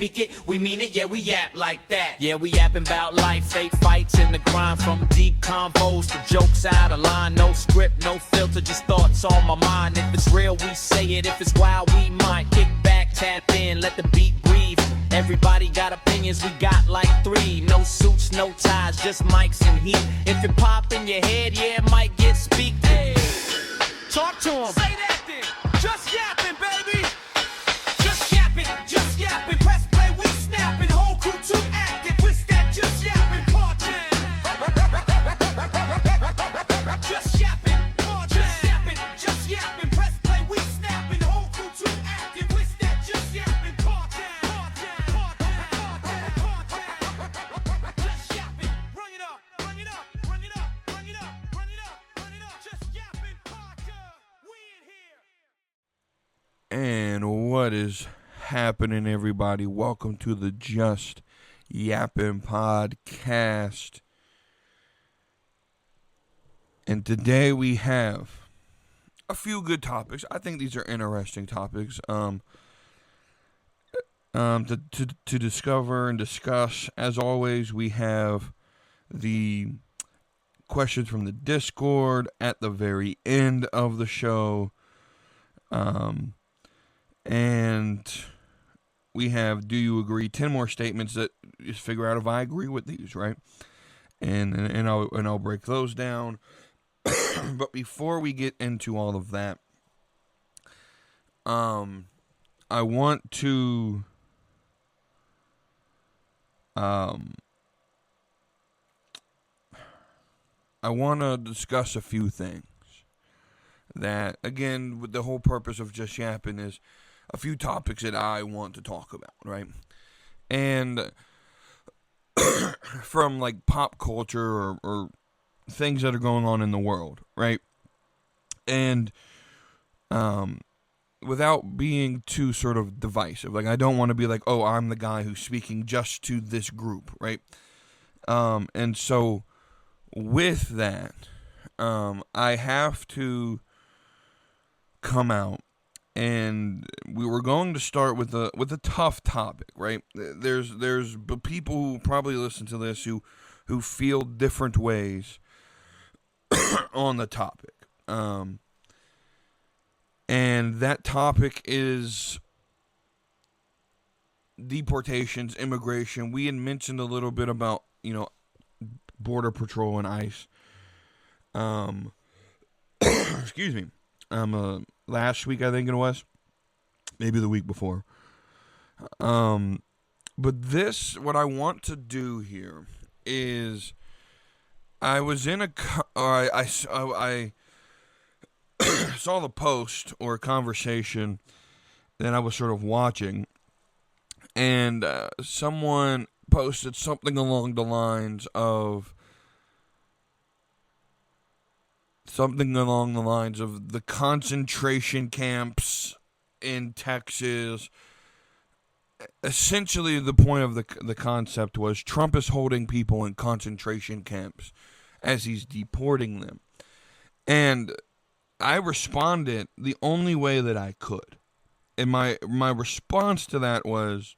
speak it, we mean it, yeah, we yap like that. Yeah, we yapping about life, fake fights in the grind, from deep convos to jokes out of line. No script, no filter, just thoughts on my mind. If it's real, we say it. If it's wild, we might kick back, tap in, let the beat breathe. Everybody got opinions, we got like 3. No suits, no ties, just mics and heat. If it pop in your head, yeah, it might get speak. Hey, talk to him. Say that then. Just yapping, baby. Just yapping. Press play, we snapping. Whole crew too active. With that just yapping part time. Just yapping. Just yapping. Press play, we snapping. Whole crew too active. With that just yapping part time. Just yapping. Run it up. Just yapping podcast. We in here. And what is happening, everybody? Welcome to the Just Yappin podcast. And today we have a few good topics. I think these are interesting topics to discover and discuss. As always, we have the questions from the Discord at the very end of the show. And we have, do you agree? 10 more statements that just figure out if I agree with these, right? And I'll break those down. But before we get into all of that, I want to discuss a few things that, again, with the whole purpose of Just Yapping is a few topics that I want to talk about, right? And from like pop culture or things that are going on in the world, right? And without being too sort of divisive, like I don't want to be like, oh, I'm the guy who's speaking just to this group, right? And so with that, I have to come out, and we were going to start with a tough topic, right? There's people who probably listen to this who feel different ways on the topic, and that topic is deportations, immigration. We had mentioned a little bit about, Border Patrol and ICE. Excuse me. Last week, I think it was. Maybe the week before. But what I want to do here is, I was in I saw the post or a conversation that I was sort of watching, and someone posted something along the lines of the concentration camps in Texas. Essentially, the point of the concept was Trump is holding people in concentration camps as he's deporting them. And I responded the only way that I could. And my response to that was,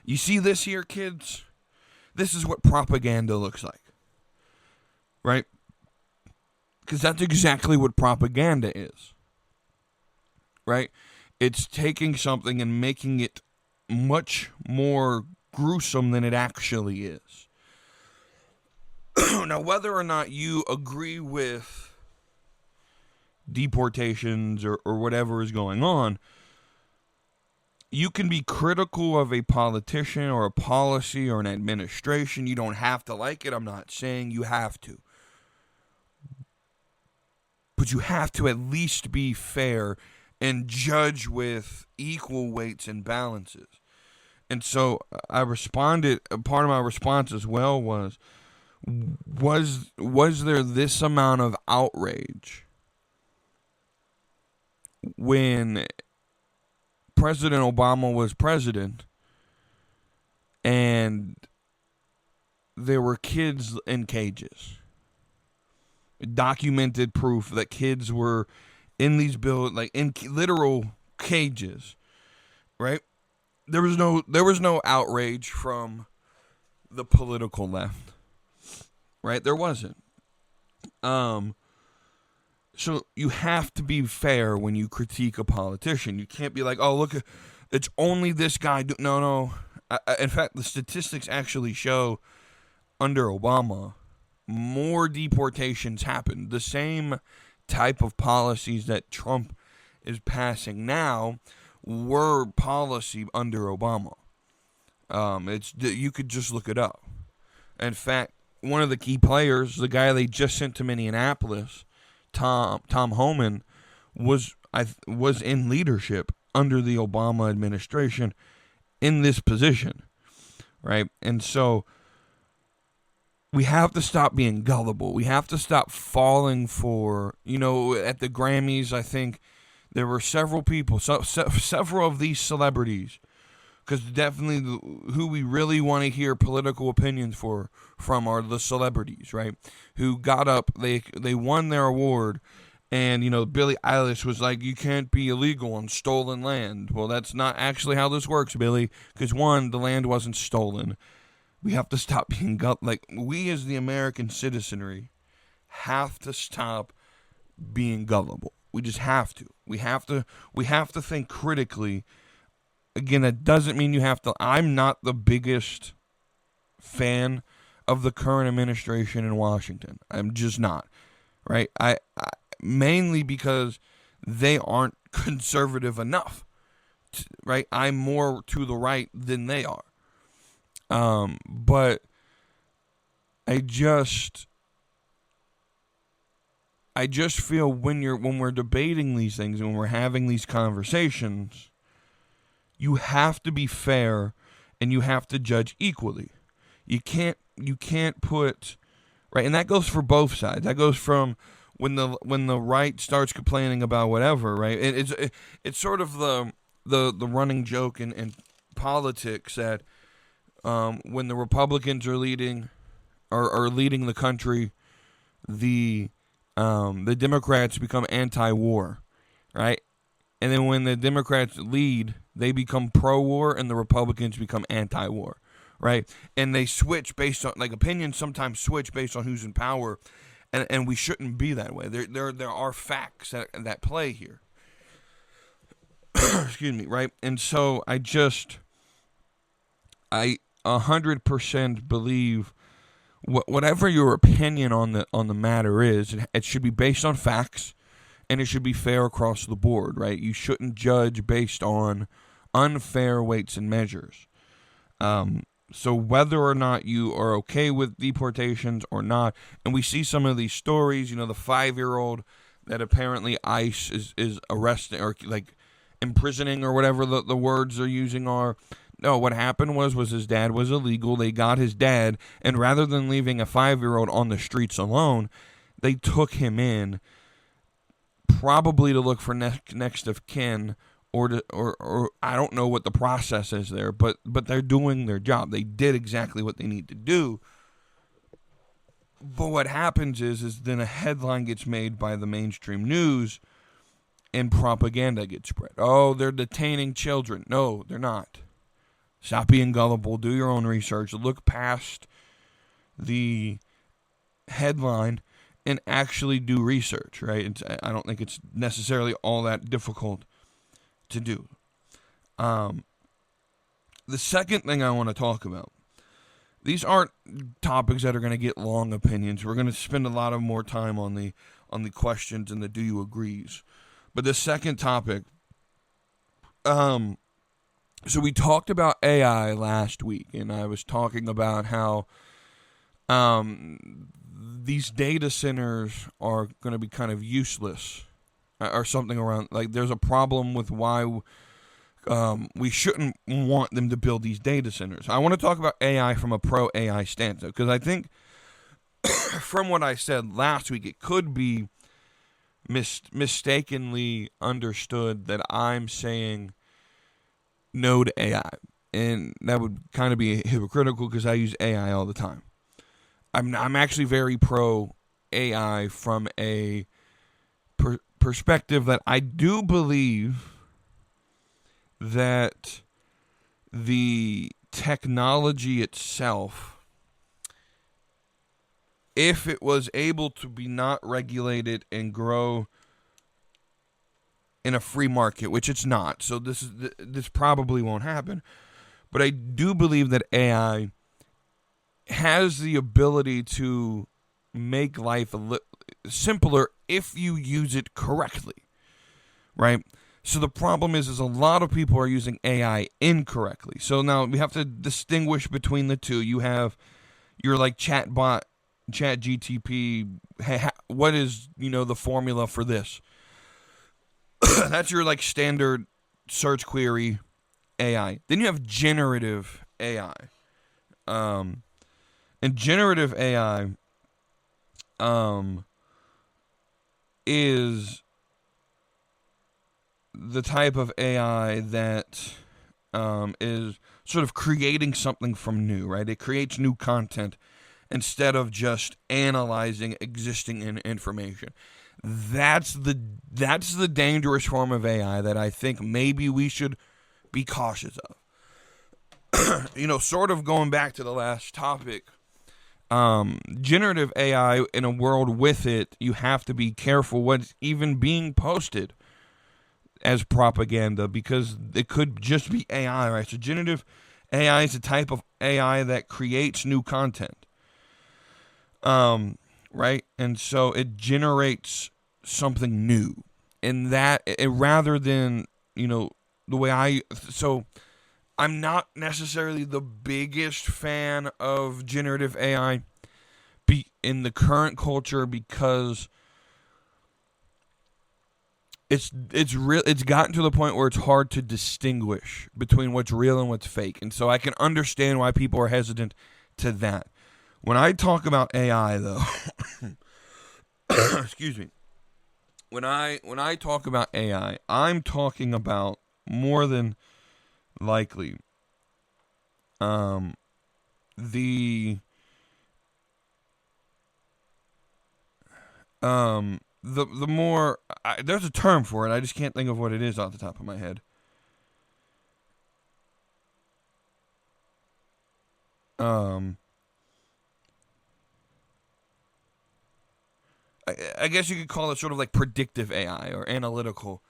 you see this here, kids? This is what propaganda looks like. Right? Because that's exactly what propaganda is. Right? It's taking something and making it much more gruesome than it actually is. Now, whether or not you agree with deportations or whatever is going on, you can be critical of a politician or a policy or an administration. You don't have to like it. I'm not saying you have to. But you have to at least be fair and judge with equal weights and balances. And so I responded, part of my response as well was there this amount of outrage when President Obama was president and there were kids in cages? Documented proof that kids were in these in literal cages, right? there was no outrage from the political left, right? There wasn't. So you have to be fair when you critique a politician. You can't be like, oh, look, it's only this guy. No. In fact, the statistics actually show under Obama, more deportations happened. The same type of policies that Trump is passing now were policy under Obama. You could just look it up. In fact, one of the key players, the guy they just sent to Minneapolis, Tom Homan, was in leadership under the Obama administration in this position, right? And so we have to stop being gullible. We have to stop falling for, at the Grammys, I think there were several people, several of these celebrities, because definitely who we really want to hear political opinions from are the celebrities, right? Who got up, they won their award, and Billie Eilish was like, "You can't be illegal on stolen land." Well, that's not actually how this works, Billie, because one, the land wasn't stolen. We have to stop being we as the American citizenry have to stop being gullible. We just have to. We have to think critically. Again, that doesn't mean you have to. I'm not the biggest fan of the current administration in Washington. I'm just not, right? I mainly because they aren't conservative enough, right? I'm more to the right than they are. But I just feel when we're debating these things and when we're having these conversations, you have to be fair and you have to judge equally. You can't put, right, and that goes for both sides. That goes from when the right starts complaining about whatever, right? It's sort of the running joke in politics that when the Republicans are leading the country, the Democrats become anti-war, right? And then when the Democrats lead, they become pro-war, and the Republicans become anti-war, right? And they switch based on, opinions sometimes switch based on who's in power, and we shouldn't be that way. There are facts that play here. Excuse me, right? And so I 100% believe whatever your opinion on the matter is, it should be based on facts. And it should be fair across the board, right? You shouldn't judge based on unfair weights and measures. So whether or not you are okay with deportations or not, and we see some of these stories, the 5-year-old that apparently ICE is arresting or imprisoning or whatever the words they're using are. No, what happened was his dad was illegal. They got his dad, and rather than leaving a 5-year-old on the streets alone, they took him in, probably to look for next of kin, or I don't know what the process is there, but they're doing their job. They did exactly what they need to do. But what happens is then a headline gets made by the mainstream news, and propaganda gets spread. Oh, they're detaining children. No, they're not. Stop being gullible. Do your own research. Look past the headline and actually do research, right? I don't think it's necessarily all that difficult to do. The second thing I want to talk about, these aren't topics that are going to get long opinions. We're going to spend a lot of more time on the questions and the do you agrees. But the second topic, so we talked about AI last week, and I was talking about how these data centers are going to be kind of useless or something around, there's a problem with why we shouldn't want them to build these data centers. I want to talk about AI from a pro-AI stance, because I think from what I said last week, it could be mistakenly understood that I'm saying no to AI. And that would kind of be hypocritical because I use AI all the time. I'm actually very pro AI from a perspective that I do believe that the technology itself, if it was able to be not regulated and grow in a free market, which it's not, so this probably won't happen, but I do believe that AI has the ability to make life simpler if you use it correctly, right? So the problem is a lot of people are using AI incorrectly. So now we have to distinguish between the two. You have your like chatbot, chat GTP. What is, the formula for this? That's your like standard search query AI. Then you have generative AI. And generative AI is the type of AI that is sort of creating something from new, right? It creates new content instead of just analyzing existing information. That's the dangerous form of AI that I think maybe we should be cautious of. Sort of going back to the last topic, generative AI, in a world with it, you have to be careful what's even being posted as propaganda, because it could just be AI, right? So generative AI is a type of AI that creates new content, right? And so it generates something new, and that rather than the way so I'm not necessarily the biggest fan of generative AI in the current culture, because it's gotten to the point where it's hard to distinguish between what's real and what's fake. And so I can understand why people are hesitant to that. When I talk about AI, though, excuse me. When I talk about AI, I'm talking about more than likely the more there's a term for it. I just can't think of what it is off the top of my head. I guess you could call it sort of like predictive AI or analytical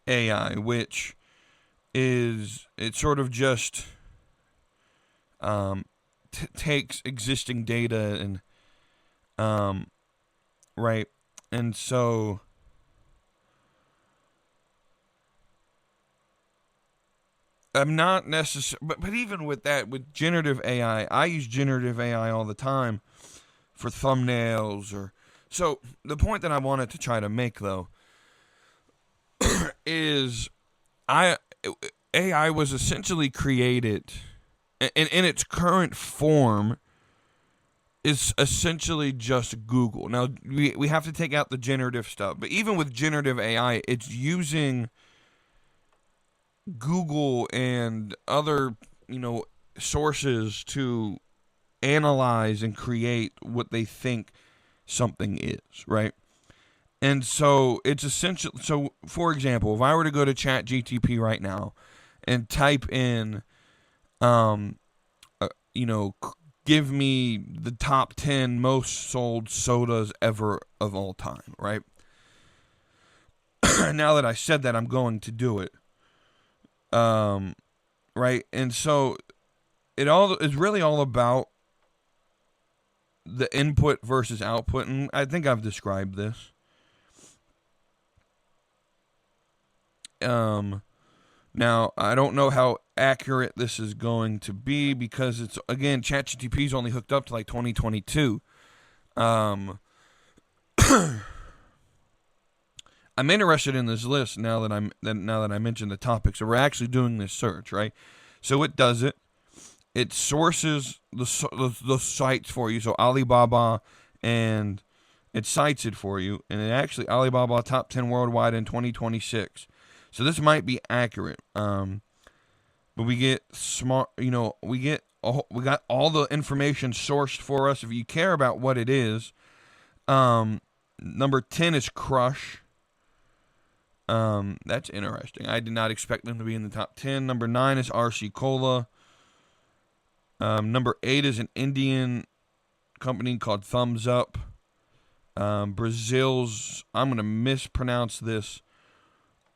AI, which is it sort of just takes existing data and right, and so I'm not necessarily, but even with that, with generative AI, I use generative AI all the time for thumbnails or. So the point that I wanted to try to make, though, is AI was essentially created, in its current form, is essentially just Google. Now, we have to take out the generative stuff, but even with generative AI, it's using Google and other, sources to analyze and create what they think something is, right? And so it's essential. So, for example, if I were to go to Chat GTP right now and type in, give me the top 10 most sold sodas ever of all time, right? Now that I said that, I'm going to do it. Right? And so it's really all about the input versus output, and I think I've described this. Now, I don't know how accurate this is going to be, because it's, again, ChatGPT is only hooked up to like 2022. I'm interested in this list now that I mentioned the topic. So we're actually doing this search, right? So it does it. It sources the sites for you. So Alibaba, and it cites it for you. And it actually, Alibaba top 10 worldwide in 2026. So this might be accurate. But we get smart, we got all the information sourced for us. If you care about what it is, number 10 is Crush. That's interesting. I did not expect them to be in the top 10. Number 9 is RC Cola. Number 8 is an Indian company called Thumbs Up. Brazil's, I'm going to mispronounce this,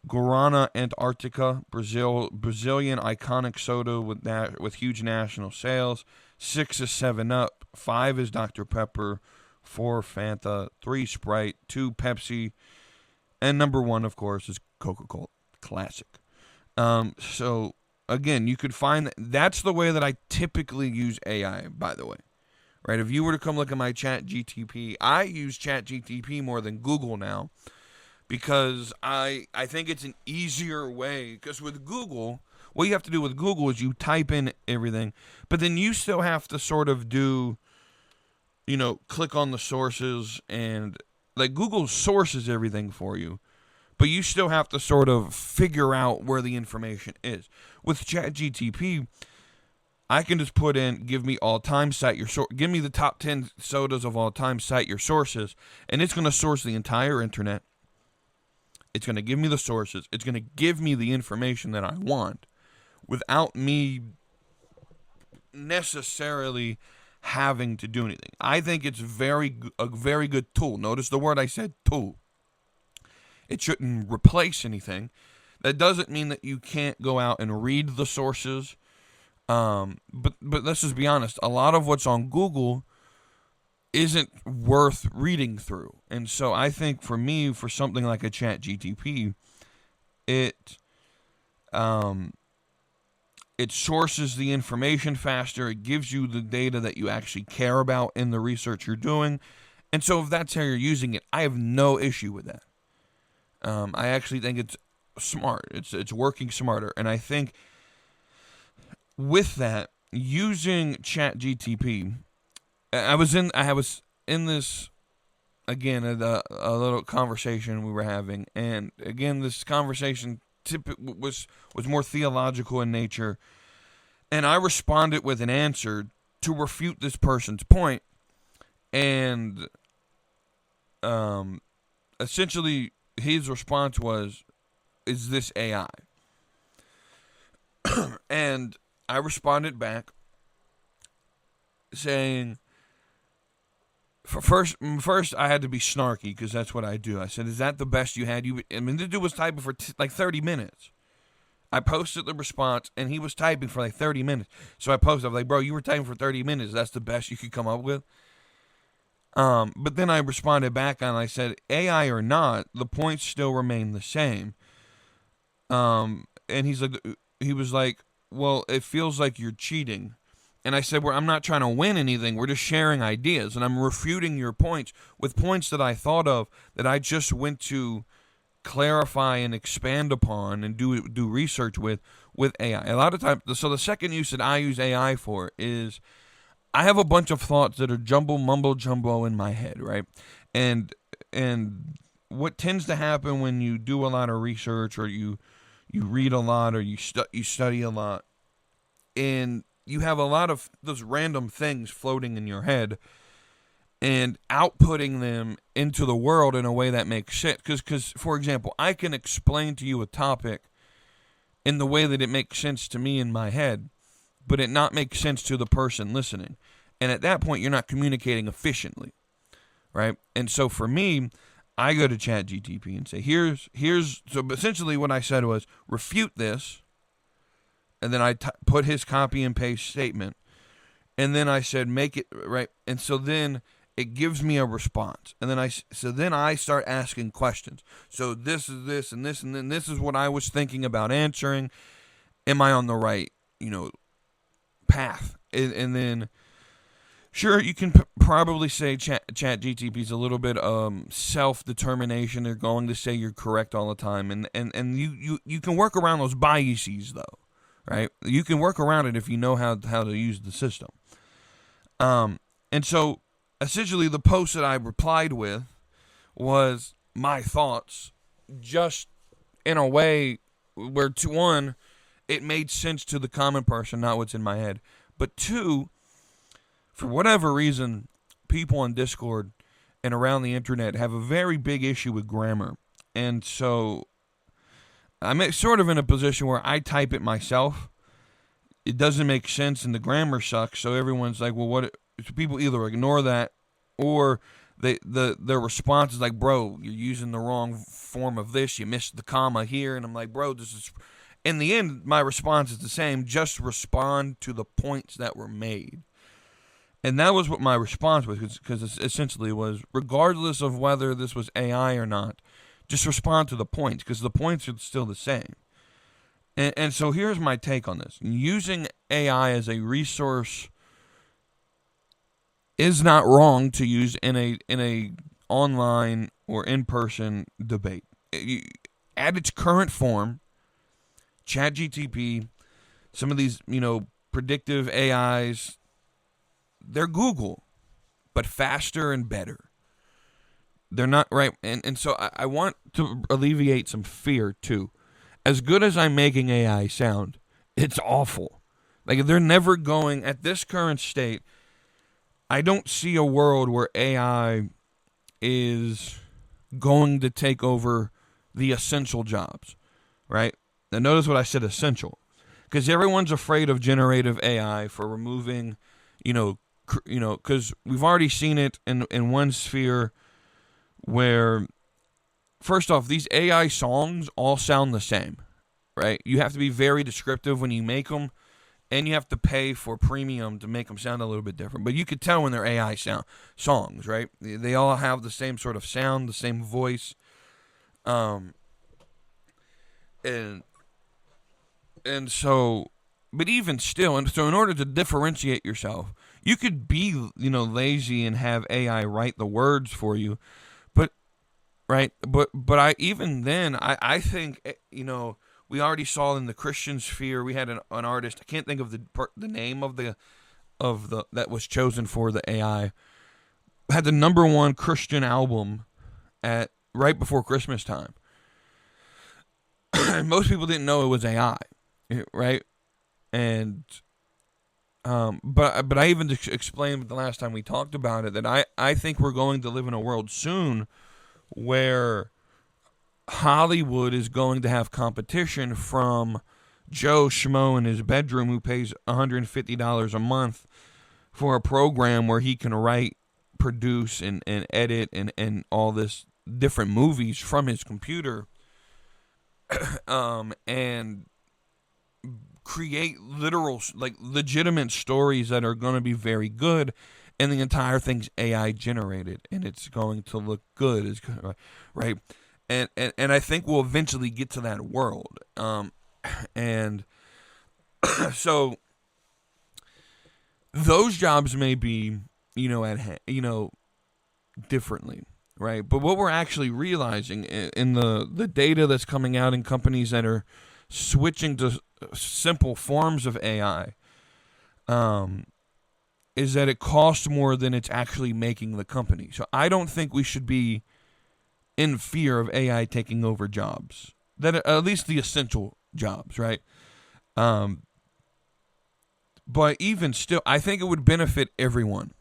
Guarana Antarctica, Brazilian iconic soda with huge national sales. 6 is 7-Up. 5 is Dr. Pepper. 4 Fanta. 3 Sprite. 2 Pepsi. And number 1, of course, is Coca-Cola. Classic. So, again, you could find that's the way that I typically use AI, by the way. Right? If you were to come look at my ChatGTP, I use ChatGTP more than Google now because I think it's an easier way. Because with Google, what you have to do with Google is you type in everything, but then you still have to sort of do, click on the sources, and like Google sources everything for you, but you still have to sort of figure out where the information is. With ChatGTP, I can just put in, give me all time, cite your source, give me the top 10 sodas of all time, cite your sources, and it's going to source the entire internet. It's going to give me the sources. It's going to give me the information that I want without me necessarily having to do anything. I think it's a very good tool. Notice the word I said, tool. It shouldn't replace anything. That doesn't mean that you can't go out and read the sources. But let's just be honest. A lot of what's on Google isn't worth reading through. And so I think for me, for something like a ChatGTP, it sources the information faster. It gives you the data that you actually care about in the research you're doing. And so if that's how you're using it, I have no issue with that. I actually think it's smart. It's working smarter. And I think with that, using ChatGTP, I was in this, again, a little conversation we were having. And again, this conversation was more theological in nature, and I responded with an answer to refute this person's point, and essentially his response was, "Is this AI?" And I responded back saying, First, I had to be snarky because that's what I do. I said, "Is that the best you had?" The dude was typing for like 30 minutes. I posted the response, and he was typing for like 30 minutes. So I posted, I was like, "Bro, you were typing for 30 minutes. That's the best you could come up with?" But then I responded back, and I said, AI or not, the points still remain the same. And he was like, "Well, it feels like you're cheating." And I said, "Well, I'm not trying to win anything. We're just sharing ideas. And I'm refuting your points with points that I thought of that I just went to clarify and expand upon and do research with AI." A lot of times, so the second use that I use AI for is I have a bunch of thoughts that are mumbo jumbo in my head, right? And what tends to happen when you do a lot of research or you read a lot or you study a lot, and you have a lot of those random things floating in your head and outputting them into the world in a way that makes sense. Because, for example, I can explain to you a topic in the way that it makes sense to me in my head, but it not make sense to the person listening. And at that point, you're not communicating efficiently, right? And so for me, I go to ChatGTP and say, so essentially what I said was, refute this. And then I put his copy and paste statement. And then I said, make it right. And so then it gives me a response. And then I start asking questions. So this is this and this, and then this is what I was thinking about answering. Am I on the right, path? And then, sure, you can probably say ChatGTP is a little bit self-determination. They're going to say you're correct all the time. And you can work around those biases, though. Right? You can work around it if you know how to use the system. And so, essentially, the post that I replied with was my thoughts, just in a way where, one, it made sense to the common person, not what's in my head. But two, for whatever reason, people on Discord and around the internet have a very big issue with grammar. And so I'm sort of in a position where I type it myself. It doesn't make sense and the grammar sucks, so everyone's like, well, what? People either ignore that or their response is like, bro, you're using the wrong form of this. You missed the comma here. And I'm like, bro, this is... In the end, my response is the same. Just respond to the points that were made. And that was what my response was, because essentially was, regardless of whether this was AI or not, just respond to the points, because the points are still the same. And so here's my take on this. Using AI as a resource is not wrong to use in a online or in-person debate. At its current form, ChatGPT, some of these, predictive AIs, they're Google, but faster and better. They're not right. And so I want to alleviate some fear too. As good as I'm making AI sound, it's awful. Like, they're never going, at this current state, I don't see a world where AI is going to take over the essential jobs, right? Now, notice what I said, essential. Because everyone's afraid of generative AI for removing, because we've already seen it in one sphere where, first off, these AI songs all sound the same, right? You have to be very descriptive when you make them, and you have to pay for premium to make them sound a little bit different. But you could tell when they're AI songs, right? They all have the same sort of sound, the same voice, and so, but even still, and so in order to differentiate yourself, you could be, lazy and have AI write the words for you, right? But I think, we already saw in the Christian sphere, we had an artist, I can't think of the name of the that was chosen for the AI, had the #1 Christian album at right before Christmas time. And most people didn't know it was AI, right? And but I even explained the last time we talked about it that I think we're going to live in a world soon where Hollywood is going to have competition from Joe Schmo in his bedroom who pays $150 a month for a program where he can write, produce, and edit and all this different movies from his computer, and create legitimate stories that are going to be very good, and the entire thing's AI generated, and it's going to look good, right? And I think we'll eventually get to that world. And so those jobs may be, differently, right? But what we're actually realizing in the data that's coming out in companies that are switching to simple forms of AI, is that it costs more than it's actually making the company. So I don't think we should be in fear of AI taking over jobs, that at least the essential jobs, right? But even still, I think it would benefit everyone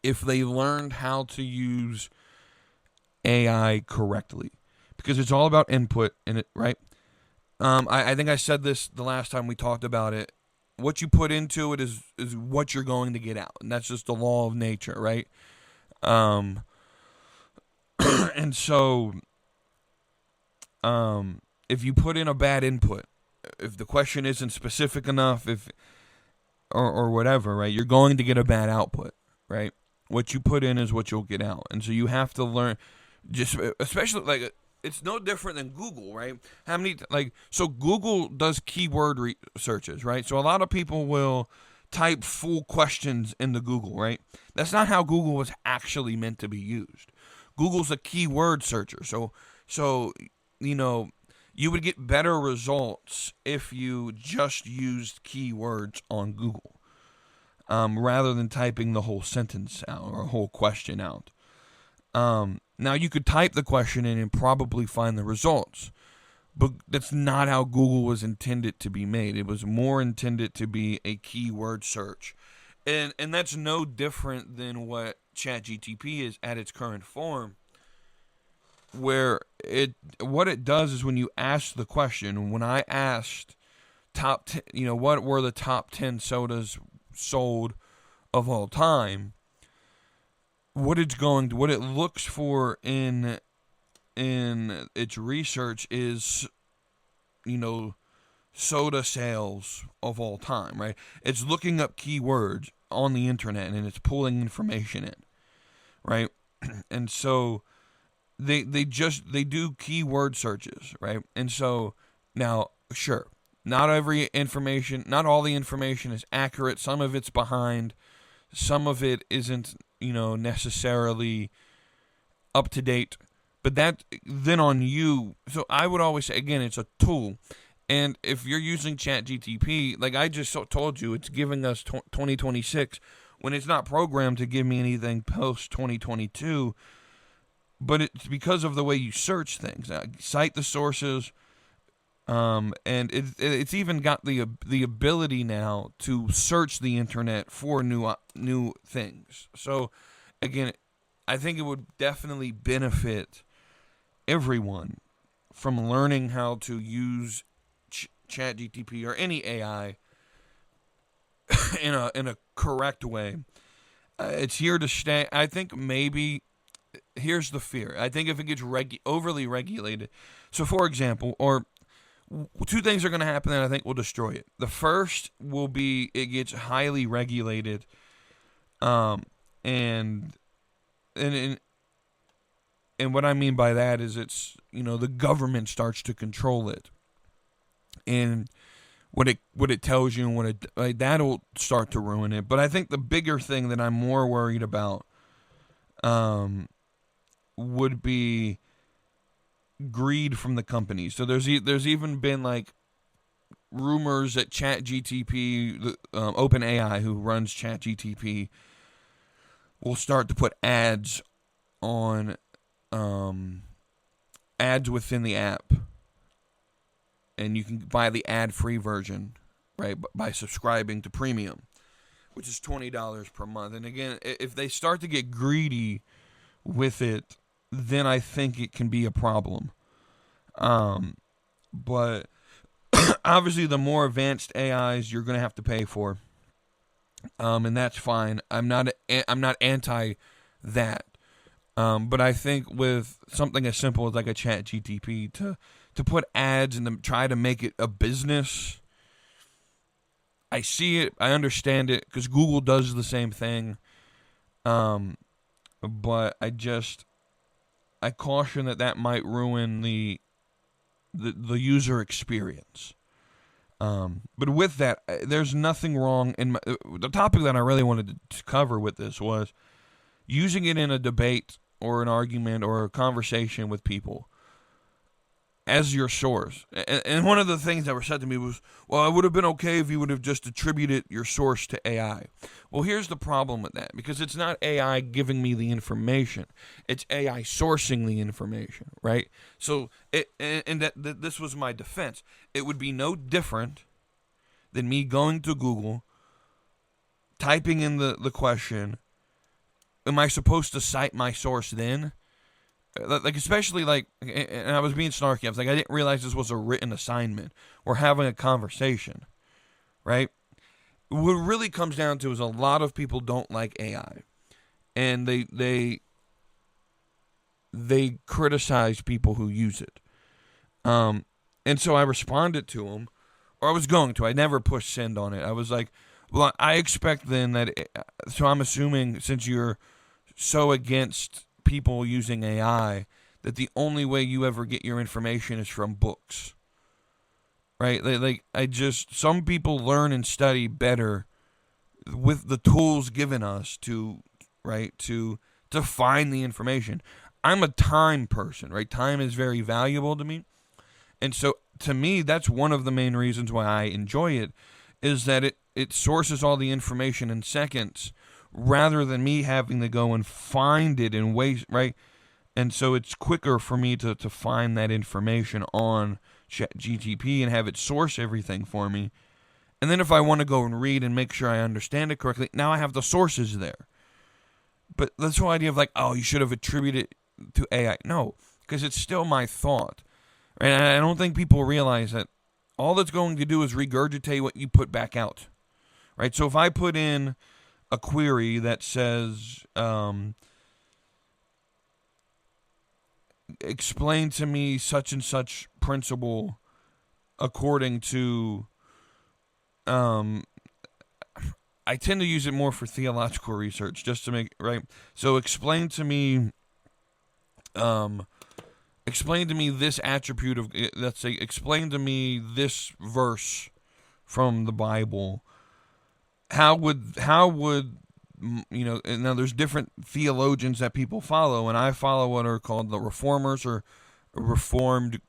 if they learned how to use AI correctly, because it's all about input in it, right? I think I said this the last time we talked about it. What you put into it is what you're going to get out, and that's just the law of nature, right? And so, if you put in a bad input, if the question isn't specific enough, or whatever, right, you're going to get a bad output, right? What you put in is what you'll get out, and so you have to learn. Just especially it's no different than Google, right? So Google does keyword searches, right? So a lot of people will type full questions into Google, right? That's not how Google was actually meant to be used. Google's a keyword searcher. So you would get better results if you just used keywords on Google, rather than typing the whole sentence out or a whole question out. Now, you could type the question in and probably find the results, but that's not how Google was intended to be made. It was more intended to be a keyword search. And that's no different than what ChatGPT is at its current form. where what it does is when you ask the question, when I asked top 10, what were the top 10 sodas sold of all time, what it looks for in its research is, soda sales of all time, right? It's looking up keywords on the internet and it's pulling information in, right? And so they do keyword searches, right? And so now, sure, not all the information is accurate. Some of it's behind, some of it isn't, necessarily up to date. But that then on you. So I would always say, again, it's a tool. And if you're using ChatGTP, like I just told you, it's giving us 2026 when it's not programmed to give me anything post 2022. But it's because of the way you search things. Cite the sources, and it's even got the ability now to search the internet for new things. So again, I think it would definitely benefit everyone from learning how to use ChatGTP or any AI in a correct way. It's here to stay. I think maybe here's the fear. I think if it gets overly regulated. So, for example, or two things are going to happen that I think will destroy it. The first will be it gets highly regulated, and what I mean by that is it's the government starts to control it. And what it tells you and that'll start to ruin it. But I think the bigger thing that I'm more worried about would be greed from the companies. So there's even been like rumors that ChatGTP, OpenAI, who runs ChatGTP, will start to put ads on ads within the app. And you can buy the ad-free version, right, by subscribing to premium, which is $20 per month. And again, if they start to get greedy with it, then I think it can be a problem. But obviously, the more advanced AIs you're going to have to pay for, and that's fine. I'm not anti that. But I think with something as simple as like a ChatGTP to put ads and to try to make it a business, I see it, I understand it, because Google does the same thing. But I caution that might ruin the user experience. But with that, there's nothing wrong. The topic that I really wanted to cover with this was using it in a debate or an argument or a conversation with people as your source. And one of the things that were said to me was, well, it would have been okay if you would have just attributed your source to AI. Well, here's the problem with that, because it's not AI giving me the information. It's AI sourcing the information, right? So, this was my defense. It would be no different than me going to Google, typing in the question, am I supposed to cite my source then? Like, especially like, and I was being snarky. I was like, I didn't realize this was a written assignment. We're having a conversation, right? What it really comes down to is a lot of people don't like AI, and they criticize people who use it. And so I responded to them, or I was going to. I never pushed send on it. I was like, well, I expect then that. So I'm assuming, since you're so against people using AI, that the only way you ever get your information is from books, right? Some people learn and study better with the tools given us to find the information. I'm a time person, right? Time is very valuable to me. And so to me, that's one of the main reasons why I enjoy it, is that it sources all the information in seconds, rather than me having to go and find it and waste, right? And so it's quicker for me to find that information on ChatGTP and have it source everything for me. And then if I want to go and read and make sure I understand it correctly, now I have the sources there. But this whole idea of like, oh, you should have attributed it to AI. No, because it's still my thought. And I don't think people realize that all it's going to do is regurgitate what you put back out, right? So if I put in a query that says, explain to me such and such principle according to, I tend to use it more for theological research, just to make, right? So explain to me this attribute of, let's say, explain to me this verse from the Bible. How would and now there's different theologians that people follow, and I follow what are called the Reformers, or Reformed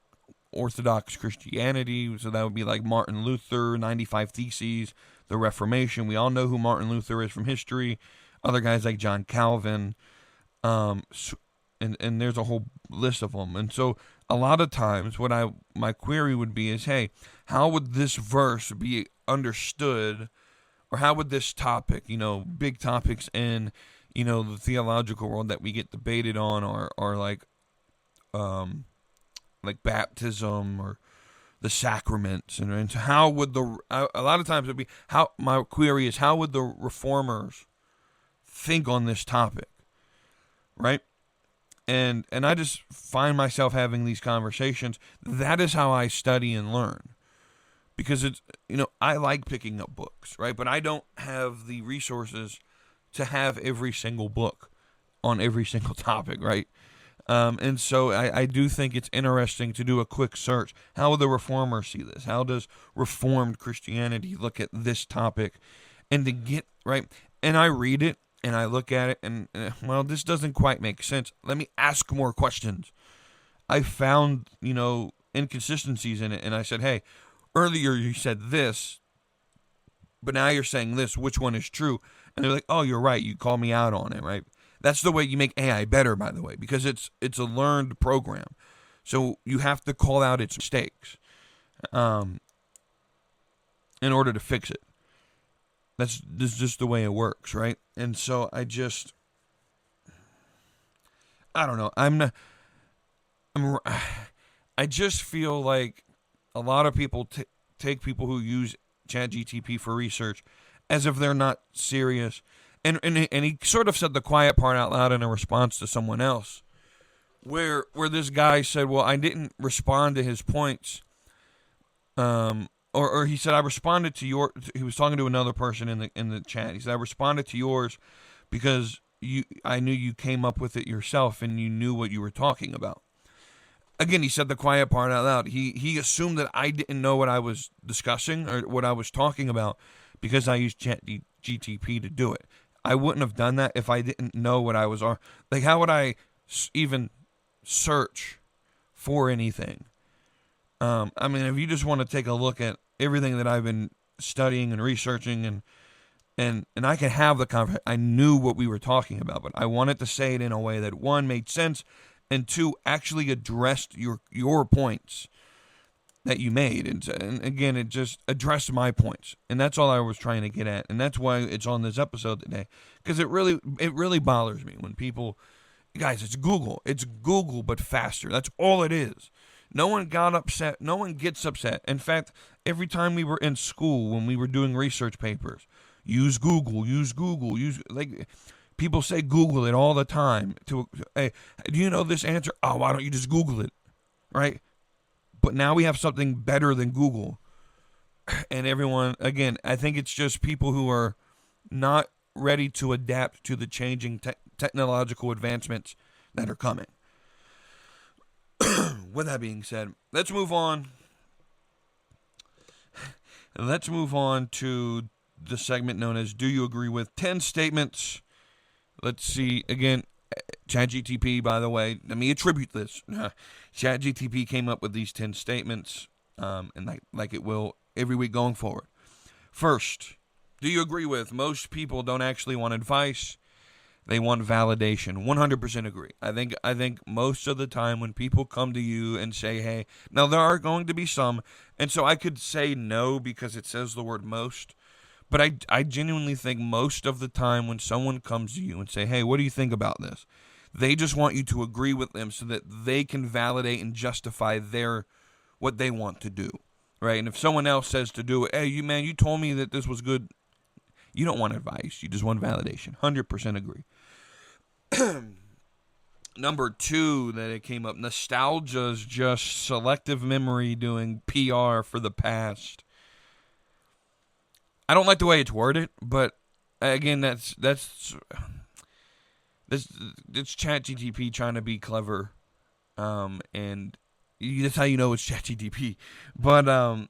Orthodox Christianity. So that would be like Martin Luther, 95 Theses, the Reformation. We all know who Martin Luther is from history. Other guys like John Calvin, and there's a whole list of them. And so a lot of times my query would be is, hey, how would this verse be understood, or how would this topic, big topics in, the theological world that we get debated on, or like baptism or the sacraments, and how would a lot of times it'd be, how my query is, how would the Reformers think on this topic, right? And I just find myself having these conversations. That is how I study and learn, because it's, I like picking up books, right? But I don't have the resources to have every single book on every single topic, right? And so I do think it's interesting to do a quick search. How would the Reformers see this? How does Reformed Christianity look at this topic? And to get, right, and I read it, and I look at it, and, well, this doesn't quite make sense. Let me ask more questions. I found, inconsistencies in it, and I said, hey, earlier you said this, but now you're saying this. Which one is true? And they're like, oh, you're right. You call me out on it, right? That's the way you make AI better, by the way, because it's a learned program. So you have to call out its mistakes in order to fix it. That's just the way it works, right? And so I don't know. I just feel like a lot of people take people who use ChatGTP for research as if they're not serious. And he sort of said the quiet part out loud in a response to someone else, where this guy said, well, I didn't respond to his points. Or he said, I responded to he was talking to another person in the chat. He said, I responded to yours because I knew you came up with it yourself and you knew what you were talking about. Again, he said the quiet part out loud. He assumed that I didn't know what I was discussing or what I was talking about because I used ChatGTP to do it. I wouldn't have done that if I didn't know what I was on. Like, how would I even search for anything? I mean, if you just want to take a look at everything that I've been studying and researching, and I can have the conversation. I knew what we were talking about, but I wanted to say it in a way that, one, made sense, and two, actually addressed your points that you made. And again, it just addressed my points. And that's all I was trying to get at. And that's why it's on this episode today. Because it really bothers me when people, guys, it's Google. It's Google, but faster. That's all it is. No one got upset. No one gets upset. In fact, every time we were in school, when we were doing research papers, use Google, like, people say Google it all the time. Hey, do you know this answer? Oh, why don't you just Google it? Right? But now we have something better than Google. And everyone, again, I think it's just people who are not ready to adapt to the changing technological advancements that are coming. With that being said, let's move on. Let's move on to the segment known as Do You Agree With 10 Statements. Let's see, again, ChatGTP, by the way, let me attribute this. ChatGTP came up with these 10 statements, and like it will every week going forward. First, do you agree with most people don't actually want advice? They want validation. 100% agree. I think most of the time when people come to you and say, hey, now there are going to be some, and so I could say no because it says the word most, but I genuinely think most of the time when someone comes to you and say, hey, what do you think about this? They just want you to agree with them so that they can validate and justify what they want to do, right? And if someone else says to do it, hey, you told me that this was good. You don't want advice. You just want validation. 100% agree. Number 2 that it came up, nostalgia is just selective memory doing PR for the past. I don't like the way it's worded, but again, it's ChatGPT trying to be clever, and that's how you know it's ChatGPT. But I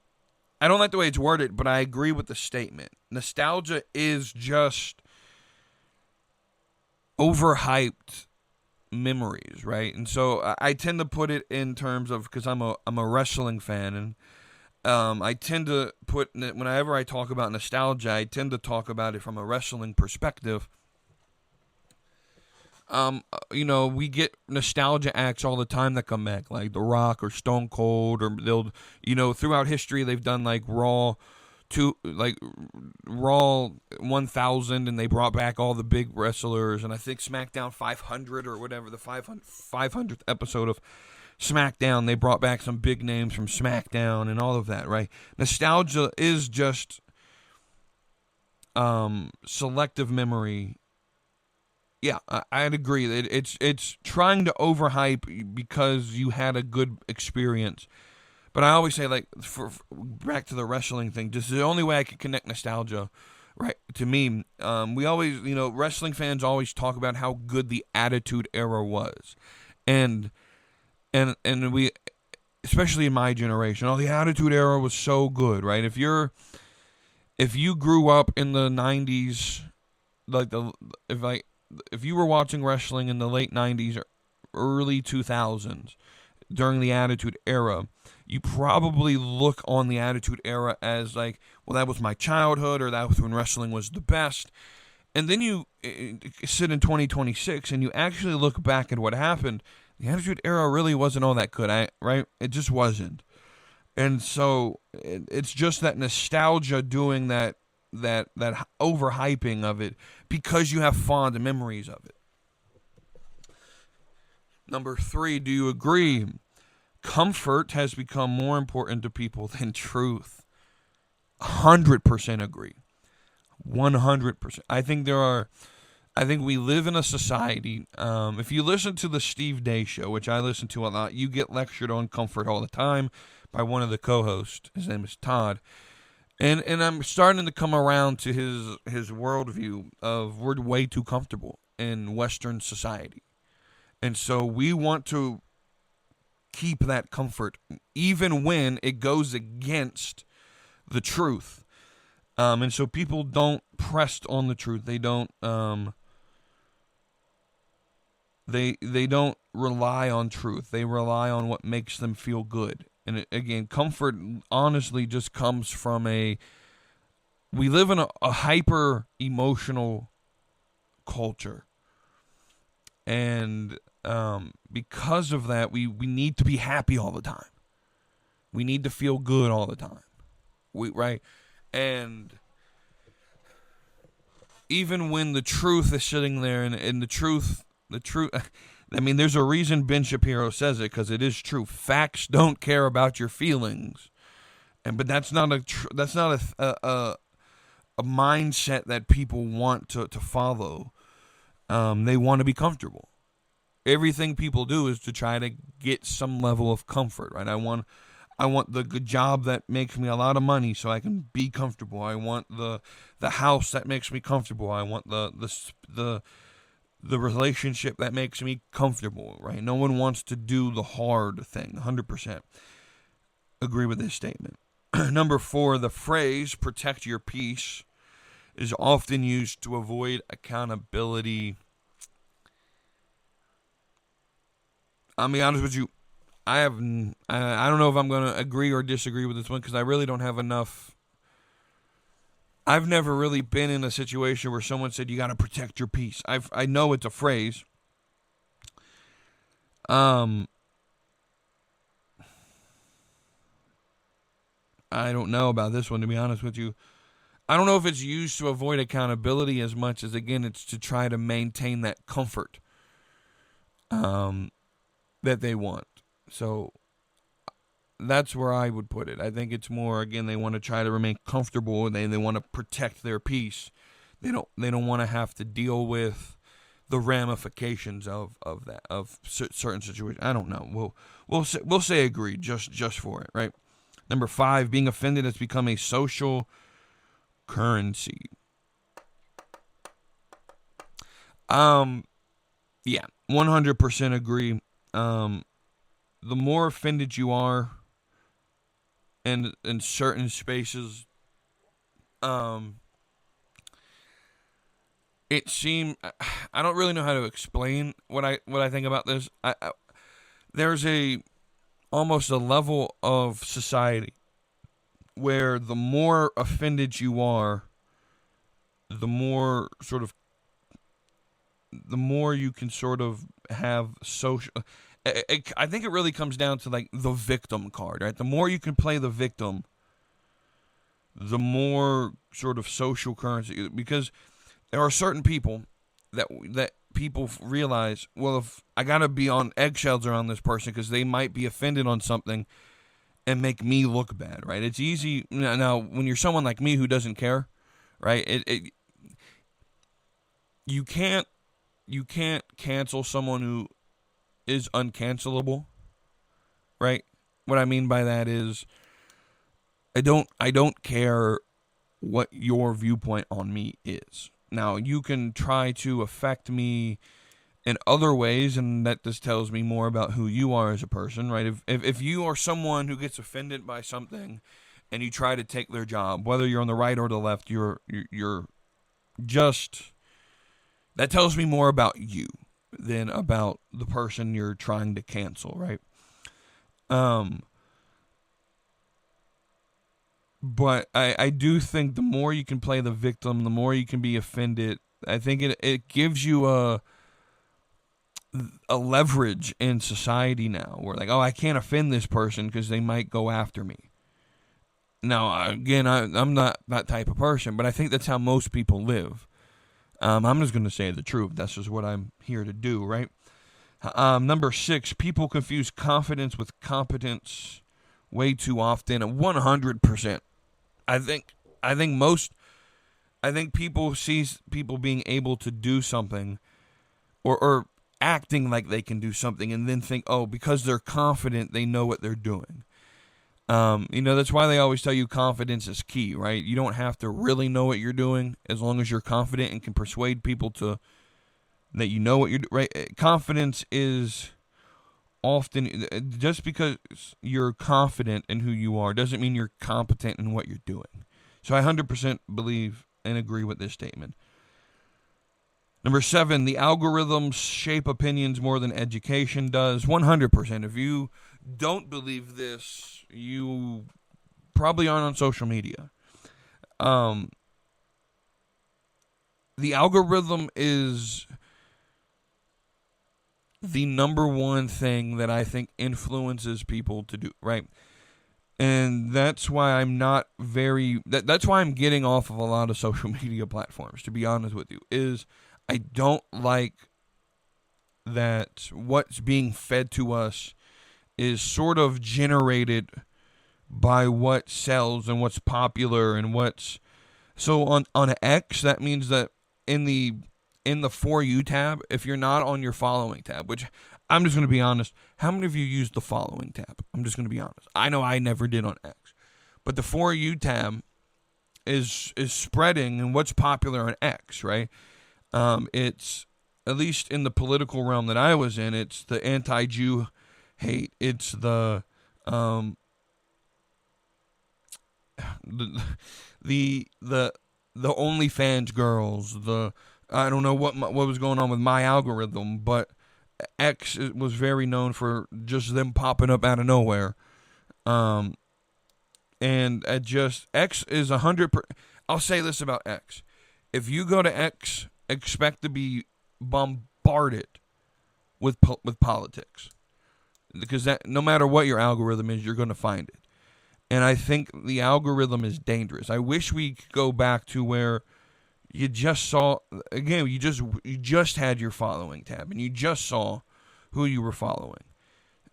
don't like the way it's worded, but I agree with the statement. Nostalgia is just overhyped memories, right? And so I tend to put it in terms of, because I'm a wrestling fan, and I tend to put, whenever I talk about nostalgia, I tend to talk about it from a wrestling perspective. We get nostalgia acts all the time that come back, like The Rock or Stone Cold, or they'll, throughout history they've done like Raw 1000, and they brought back all the big wrestlers, and I think SmackDown 500 or whatever, the 500th episode of SmackDown, they brought back some big names from SmackDown and all of that, right? Nostalgia is just selective memory. Yeah, I'd agree that it's trying to overhype because you had a good experience. But I always say, like, for back to the wrestling thing, just the only way I could connect nostalgia, right, to me, we always, wrestling fans always talk about how good the Attitude Era was. And we, especially in my generation, the Attitude Era was so good, right? If you grew up in the 90s, if you were watching wrestling in the late 90s or early 2000s during the Attitude Era, you probably look on the Attitude Era as like, well, that was my childhood, or that was when wrestling was the best. And then you sit in 2026 and you actually look back at what happened. The Attitude Era really wasn't all that good, right? It just wasn't. And so it's just that nostalgia doing that overhyping of it because you have fond memories of it. Number 3, do you agree? Comfort has become more important to people than truth. 100% agree. 100%. I think we live in a society, if you listen to the Steve Day Show, which I listen to a lot, you get lectured on comfort all the time by one of the co-hosts. His name is Todd. And I'm starting to come around to his worldview of we're way too comfortable in Western society. And so we want to keep that comfort, even when it goes against the truth. And so people don't press on the truth. They don't they don't rely on truth. They rely on what makes them feel good. And again, comfort honestly just comes from we live in a hyper emotional culture. And because of that, we need to be happy all the time. We need to feel good all the time. Right? And even when the truth is sitting there, and the truth, I mean, there's a reason Ben Shapiro says it, because it is true. Facts don't care about your feelings, but that's not a mindset that people want to follow. They want to be comfortable. Everything people do is to try to get some level of comfort, right? I want the good job that makes me a lot of money so I can be comfortable. I want the house that makes me comfortable. I want the relationship that makes me comfortable, right? No one wants to do the hard thing. 100% agree with this statement. Number 4, the phrase "protect your peace" is often used to avoid accountability. I'll be honest with you, I don't know if I'm going to agree or disagree with this one, because I really don't have enough. I've never really been in a situation where someone said you got to protect your peace. I know it's a phrase. I don't know about this one, to be honest with you. I don't know if it's used to avoid accountability as much as, again, it's to try to maintain that comfort. that they want. So that's where I would put it. I think it's more, again, they want to try to remain comfortable, and they want to protect their peace. They don't want to have to deal with the ramifications of that, of certain situations. I don't know. We'll say agreed just for it, right? Number 5, being offended has become a social currency. Yeah, 100% agree. The more offended you are in certain spaces, it seemed, I don't really know how to explain what I think about this. There's almost a level of society where the more offended you are, the more you can sort of have social. I think it really comes down to like the victim card, right? The more you can play the victim, the more sort of social currency, because there are certain people that people realize, well, if I gotta be on eggshells around this person because they might be offended on something and make me look bad, right? It's easy now when you're someone like me who doesn't care, right? You can't cancel someone who is uncancelable, right? What I mean by that is I don't care what your viewpoint on me is. Now, you can try to affect me in other ways, and that just tells me more about who you are as a person, right? If you are someone who gets offended by something and you try to take their job, whether you're on the right or the left, you're just, that tells me more about you than about the person you're trying to cancel, right? But I do think the more you can play the victim, the more you can be offended. I think it gives you a leverage in society now. Where like, oh, I can't offend this person because they might go after me. Now, again, I'm not that type of person, but I think that's how most people live. I'm just going to say the truth. That's just what I'm here to do, right? Number 6, people confuse confidence with competence way too often. 100%. I think people see people being able to do something or acting like they can do something and then think, oh, because they're confident, they know what they're doing. That's why they always tell you confidence is key, right? You don't have to really know what you're doing as long as you're confident and can persuade people that you know what you're doing, right? Confidence is often, just because you're confident in who you are doesn't mean you're competent in what you're doing. So I 100% believe and agree with this statement. Number 7, the algorithms shape opinions more than education does. 100%. If you don't believe this, you probably aren't on social media. The algorithm is the number one thing that I think influences people to do, right? And that's why I'm not that's why I'm getting off of a lot of social media platforms, to be honest with you, is I don't like that what's being fed to us is sort of generated by what sells and what's popular and what's... So on X, that means that in the For You tab, if you're not on your following tab, which I'm just going to be honest, how many of you use the following tab? I'm just going to be honest. I know I never did on X. But the For You tab is spreading and what's popular on X, right? It's, at least in the political realm that I was in, it's the anti-Jew hate. It's the OnlyFans girls, I don't know what was going on with my algorithm, but X was very known for just them popping up out of nowhere. And X is 100%. I'll say this about X: if you go to X, expect to be bombarded with politics, because that, no matter what your algorithm is, you're going to find it. And I think the algorithm is dangerous. I wish we could go back to where you just saw, again, you just had your following tab and you just saw who you were following.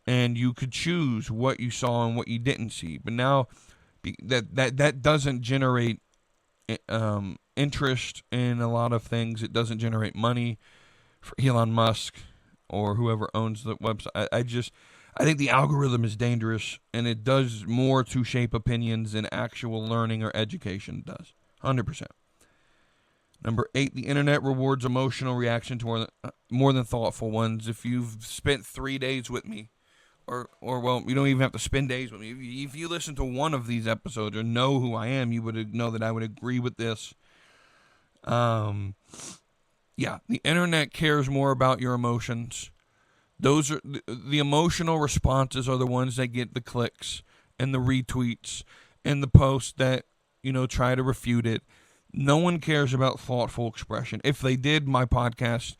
And you could choose what you saw and what you didn't see. But now that doesn't generate interest in a lot of things. It doesn't generate money for Elon Musk or whoever owns the website. I think the algorithm is dangerous, and it does more to shape opinions than actual learning or education does. 100%. Number 8, the internet rewards emotional reaction to more than thoughtful ones. If you've spent 3 days with me, or well, you don't even have to spend days with me. If you listen to one of these episodes or know who I am, you would know that I would agree with this. Yeah, the internet cares more about your emotions. Those are the emotional responses are the ones that get the clicks and the retweets and the posts that, try to refute it. No one cares about thoughtful expression. If they did, my podcast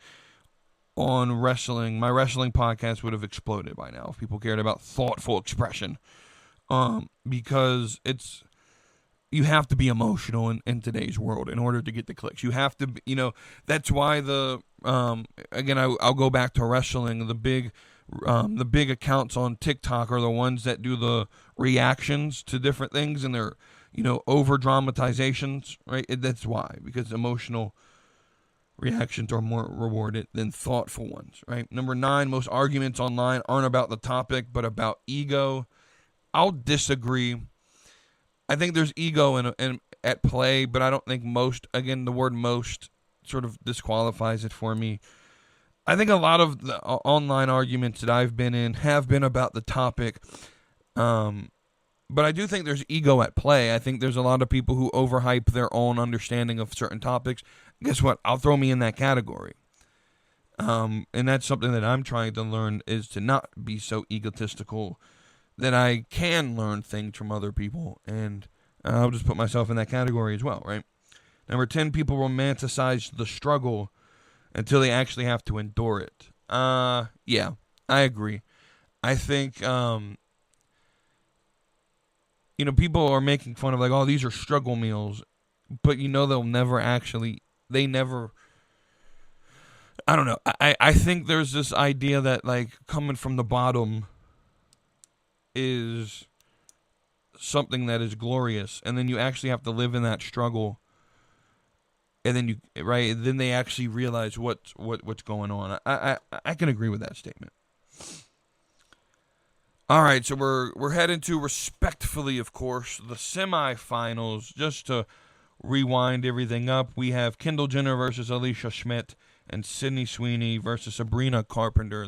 on wrestling, my wrestling podcast would have exploded by now if people cared about thoughtful expression. Because you have to be emotional in today's world in order to get the clicks. You have to, that's why again, I'll go back to wrestling. The big accounts on TikTok are the ones that do the reactions to different things, and they're, over dramatizations, right? That's why, because emotional reactions are more rewarded than thoughtful ones, right? Number 9, most arguments online aren't about the topic, but about ego. I'll disagree. I think there's ego in at play, but I don't think most, again, the word most sort of disqualifies it for me. I think a lot of the online arguments that I've been in have been about the topic, but I do think there's ego at play. I think there's a lot of people who overhype their own understanding of certain topics. Guess what? I'll throw me in that category. And that's something that I'm trying to learn, is to not be so egotistical that I can learn things from other people. And I'll just put myself in that category as well, right? Number 10, people romanticize the struggle until they actually have to endure it. Yeah, I agree. I think, people are making fun of, like, oh, these are struggle meals, but they'll never actually, I don't know. I think there's this idea that, like, coming from the bottom is something that is glorious, and then you actually have to live in that struggle, and then then they actually realize what's going on. I can agree with that statement. All right, so we're heading to, respectfully, of course, the semifinals. Just to rewind everything up, we have Kendall Jenner versus Alicia Schmidt and Sydney Sweeney versus Sabrina Carpenter,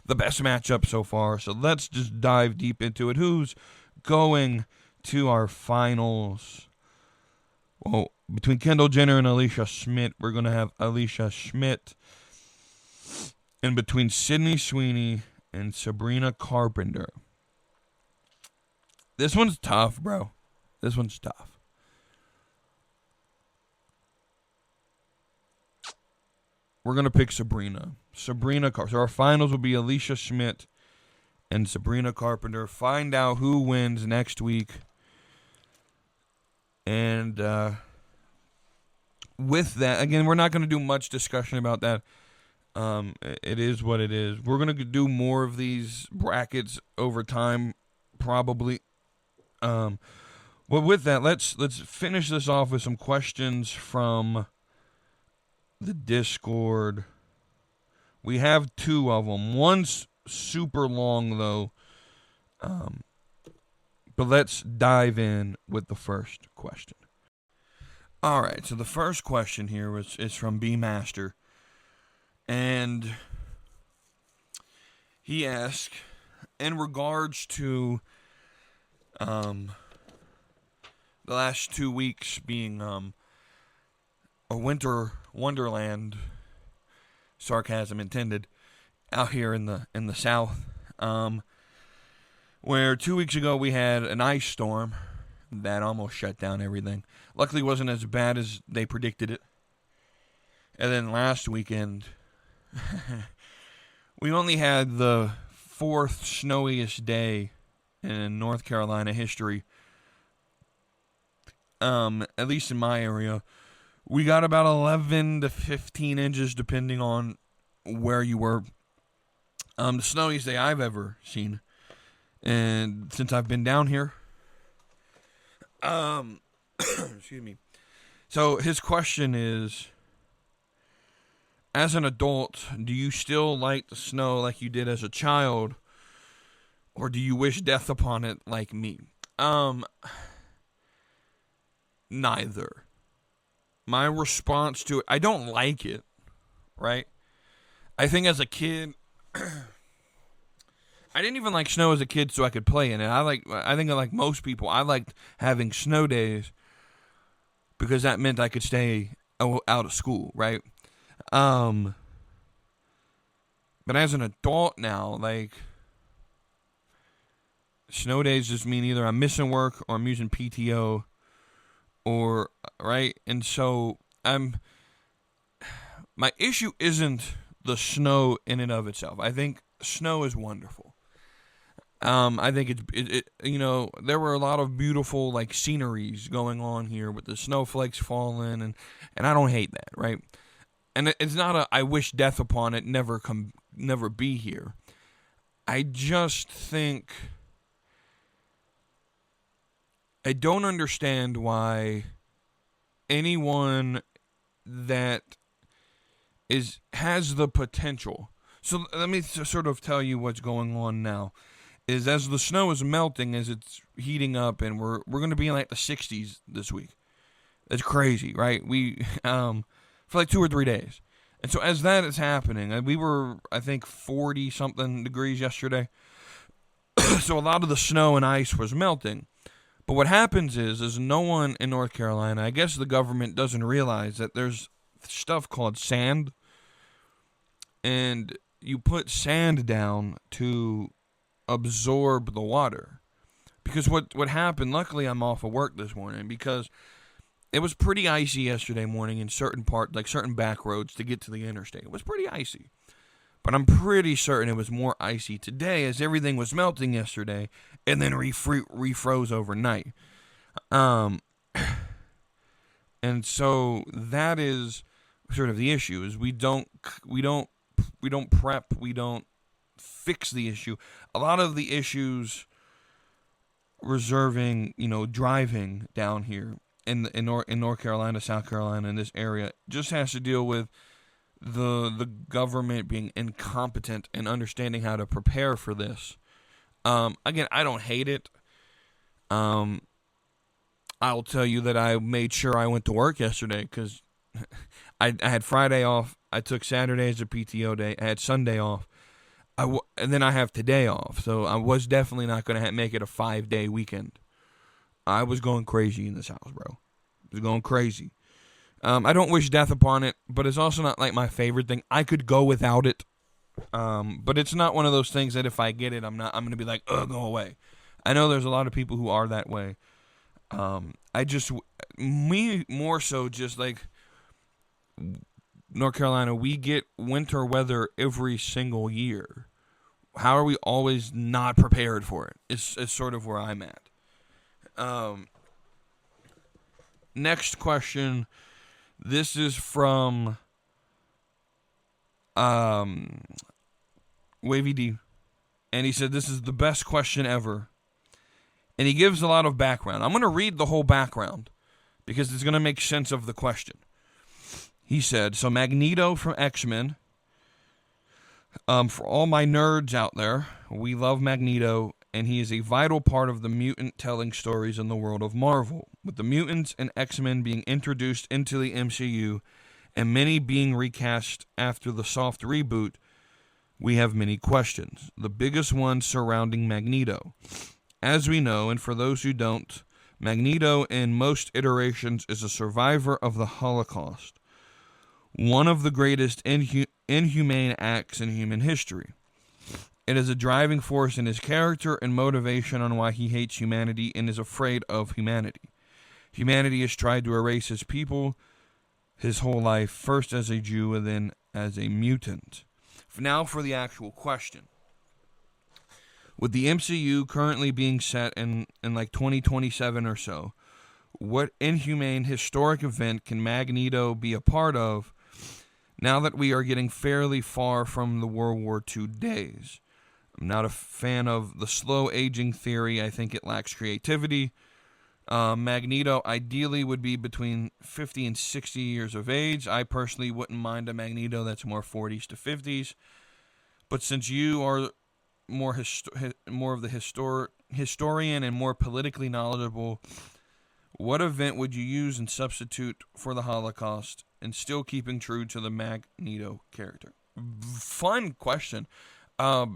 the best matchup so far. So let's just dive deep into it. Who's going to our finals? Well, between Kendall Jenner and Alicia Schmidt, we're going to have Alicia Schmidt. And between Sydney Sweeney and Sabrina Carpenter. This one's tough, bro. This one's tough. We're going to pick Sabrina. So our finals will be Alicia Schmidt and Sabrina Carpenter. Find out who wins next week. And with that, again, we're not going to do much discussion about that. It is what it is. We're going to do more of these brackets over time, probably. But with that, let's finish this off with some questions from the Discord. We have 2 of them. One's super long, though. But let's dive in with the first question. All right, so the first question here is from B Master. And he asked, in regards to the last 2 weeks being a winter wonderland, sarcasm intended, out here in the South, where 2 weeks ago we had an ice storm that almost shut down everything. Luckily, it wasn't as bad as they predicted it. And then last weekend, we only had the 4th snowiest day in North Carolina history. At least in my area. We got about 11 to 15 inches, depending on where you were. The snowiest day I've ever seen, and since I've been down here. Excuse me. So his question is, as an adult, do you still like the snow like you did as a child, or do you wish death upon it like me? Neither. My response to it, I don't like it, right? I think as a kid, I didn't even like snow as a kid so I could play in it. I think like most people, I liked having snow days because that meant I could stay out of school, right? But as an adult now, like, snow days just mean either I'm missing work or I'm using PTO, or, right? And so my issue isn't the snow in and of itself. I think snow is wonderful. I think it there were a lot of beautiful, like, sceneries going on here with the snowflakes falling, and I don't hate that, right? And it's not I wish death upon it, never be here. I just think I don't understand why anyone that has the potential. So let me sort of tell you what's going on now. Is as the snow is melting, as it's heating up, and we're going to be in like the 60s this week. That's crazy, right? We for like 2 or 3 days. And so as that is happening, we were, I think, 40-something degrees yesterday. So a lot of the snow and ice was melting. But what happens is no one in North Carolina, I guess the government doesn't realize that there's stuff called sand. And you put sand down to absorb the water. Because what happened, luckily I'm off of work this morning, because it was pretty icy yesterday morning in certain back roads to get to the interstate. It was pretty icy. But I'm pretty certain it was more icy today, as everything was melting yesterday and then refroze overnight. And so that is sort of the issue, is we don't prep, we don't fix the issue. A lot of the issues reserving, driving down here in North Carolina, South Carolina, in this area, just has to deal with the government being incompetent and understanding how to prepare for this. Again, I don't hate it. I'll tell you that I made sure I went to work yesterday because I had Friday off. I took Saturday as a PTO day. I had Sunday off. And then I have today off. So I was definitely not going to make it a 5-day weekend. I was going crazy in this house, bro. I was going crazy. I don't wish death upon it, but it's also not like my favorite thing. I could go without it. But it's not one of those things that if I get it, I'm going to be like, go away. I know there's a lot of people who are that way. Me more so just like North Carolina, we get winter weather every single year. How are we always not prepared for it? It's sort of where I'm at. Next question. This is from Wavy D. And he said, this is the best question ever. And he gives a lot of background. I'm going to read the whole background because it's going to make sense of the question. He said, so Magneto from X-Men. For all my nerds out there, we love Magneto, and he is a vital part of the mutant telling stories in the world of Marvel. With the mutants and X-Men being introduced into the MCU, and many being recast after the soft reboot, we have many questions. The biggest one surrounding Magneto. As we know, and for those who don't, Magneto in most iterations is a survivor of the Holocaust. One of the greatest inhumane acts in human history. It is a driving force in his character and motivation on why he hates humanity and is afraid of humanity. Humanity has tried to erase his people his whole life, first as a Jew and then as a mutant. Now for the actual question. With the MCU currently being set in like 2027 or so, what inhumane historic event can Magneto be a part of Now that we are getting fairly far from the World War II days, I'm not a fan of the slow aging theory. I think it lacks creativity. Magneto ideally would be between 50 and 60 years of age. I personally wouldn't mind a Magneto that's more 40s to 50s. But since you are more of the historian and more politically knowledgeable, what event would you use and substitute for the Holocaust and still keeping true to the Magneto character? Fun question. I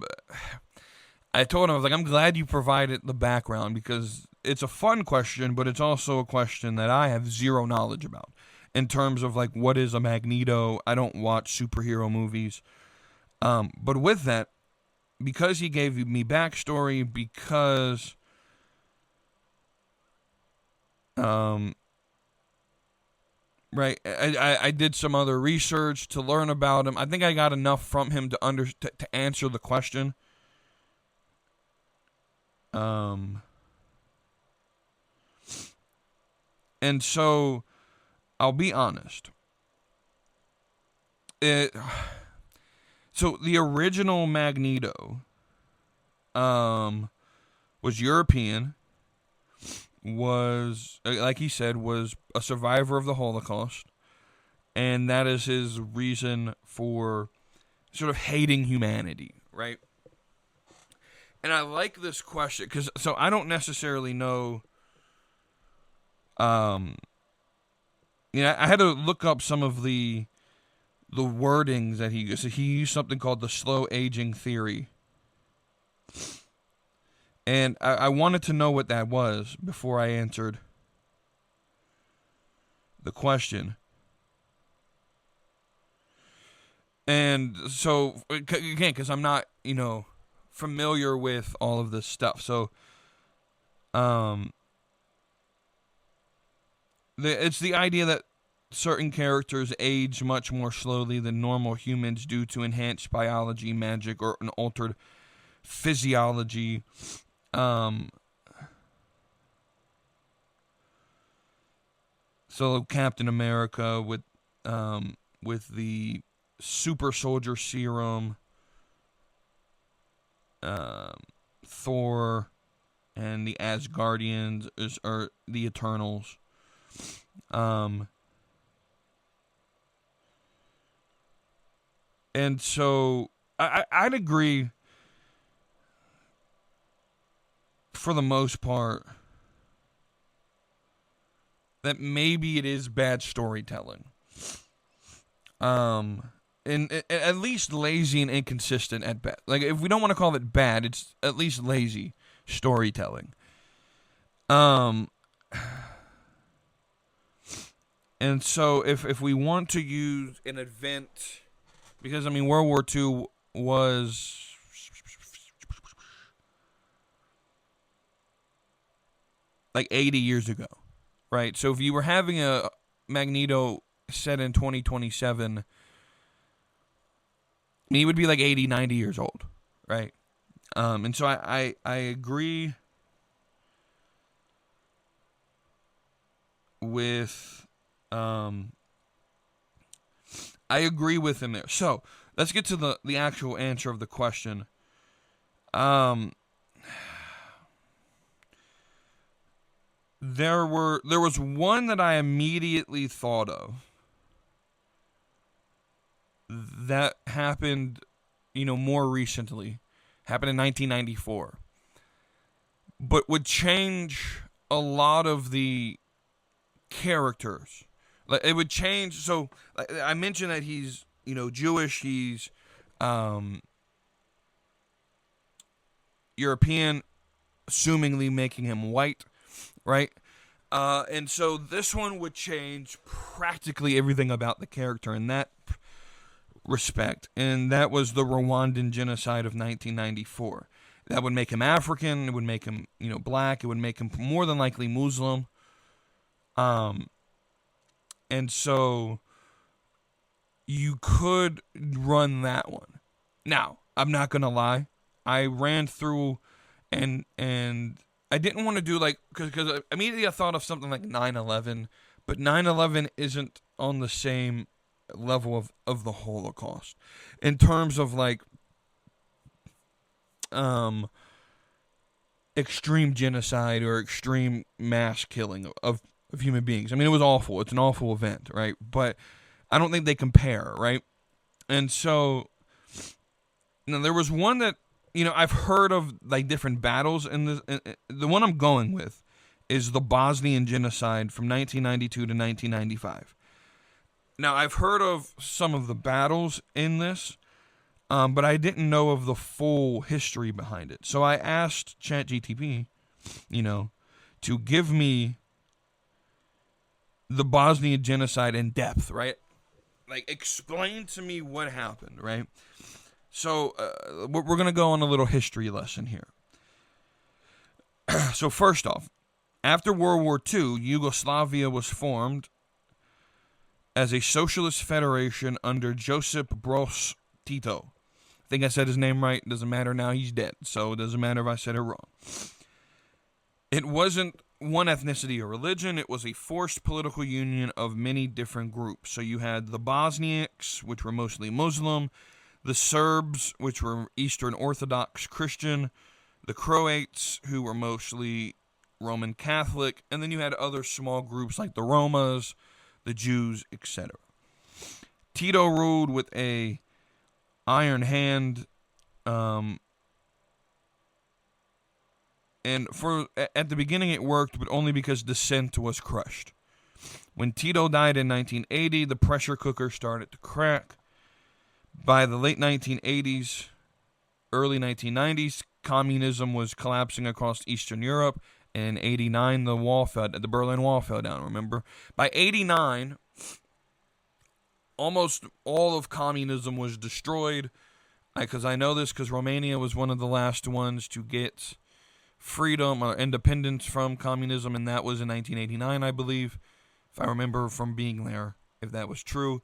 told him, I was like, I'm glad you provided the background because it's a fun question, but it's also a question that I have zero knowledge about in terms of like what is a Magneto. I don't watch superhero movies. But with that, because he gave me backstory, because right, I did some other research to learn about him. I think I got enough from him to answer the question. And so I'll be honest. So the original Magneto was European, was, like he said, was a survivor of the Holocaust, and that is his reason for sort of hating humanity, right? And I like this question because so I don't necessarily know. I had to look up some of the wordings that he used. So he used something called the slow aging theory, and I wanted to know what that was before I answered the question. And so again, because I'm not, familiar with all of this stuff. So, it's the idea that certain characters age much more slowly than normal humans due to enhanced biology, magic, or an altered physiology. So Captain America with the super soldier serum. Thor and the Asgardians are the Eternals. And so I'd agree for the most part that maybe it is bad storytelling. And at least lazy and inconsistent at best. Like, if we don't want to call it bad, it's at least lazy storytelling. And so if we want to use an event, because, World War II was like 80 years ago, right? So if you were having a Magneto set in 2027, he would be like 80, 90 years old, right? And so I agree with him there. So let's get to the actual answer of the question. There was one that I immediately thought of that happened, more recently. Happened in 1994. But would change a lot of the characters. Like, it would change. So I mentioned that he's, Jewish. He's European, assumingly making him white, right? And so this one would change practically everything about the character in that respect, and that was the Rwandan genocide of 1994. That would make him African. It would make him, black. It would make him more than likely Muslim. And so you could run that one. Now, I'm not gonna lie. I ran through, and I didn't want to do because immediately I thought of something like 9/11, but 9/11 isn't on the same level of the Holocaust in terms of like extreme genocide or extreme mass killing of human beings. I mean, it was awful. It's an awful event, right? But I don't think they compare, right? And so, there was one that, I've heard of like different battles, and the one I'm going with is the Bosnian genocide from 1992 to 1995. Now, I've heard of some of the battles in this, but I didn't know of the full history behind it. So I asked ChatGTP, to give me the Bosnian genocide in depth, right? Like, explain to me what happened, right? So we're going to go on a little history lesson here. So first off, after World War II, Yugoslavia was formed as a socialist federation under Josip Broz Tito. I think I said his name right. Doesn't matter now. He's dead. So it doesn't matter if I said it wrong. It wasn't one ethnicity or religion. It was a forced political union of many different groups. So you had the Bosniaks, which were mostly Muslim, the Serbs, which were Eastern Orthodox Christian, the Croats, who were mostly Roman Catholic, and then you had other small groups like the Romas, the Jews, etc. Tito ruled with a iron hand, and at the beginning it worked, but only because dissent was crushed. When Tito died in 1980, the pressure cooker started to crack. By the late 1980s, early 1990s, communism was collapsing across Eastern Europe. In 89, the Berlin Wall fell down, remember? By 89, almost all of communism was destroyed. Because I know this because Romania was one of the last ones to get freedom or independence from communism, and that was in 1989, I believe, if I remember from being there, if that was true.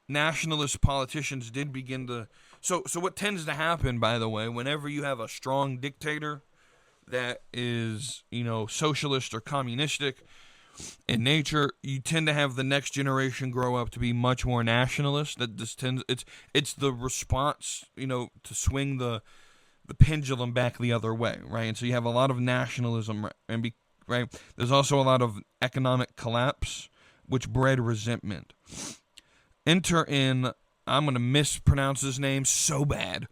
Nationalist politicians did begin to... So what tends to happen, by the way, whenever you have a strong dictator that is, socialist or communistic in nature, you tend to have the next generation grow up to be much more nationalist. That just it's the response, to swing the pendulum back the other way, right? And so you have a lot of nationalism, right? There's also a lot of economic collapse, which bred resentment. Enter in, I'm going to mispronounce his name so bad,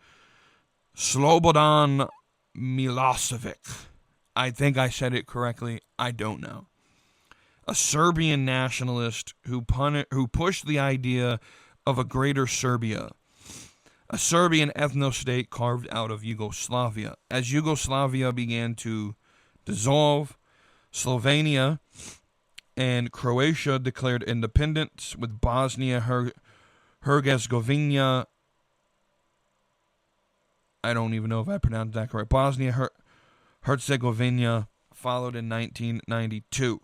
Slobodan Milosevic. I think I said it correctly. I don't know. A Serbian nationalist who pushed the idea of a greater Serbia, a Serbian ethno-state carved out of Yugoslavia. As Yugoslavia began to dissolve, Slovenia and Croatia declared independence, with Bosnia-Herzegovina, I don't even know if I pronounced that correct, Bosnia-Herzegovina followed in 1992.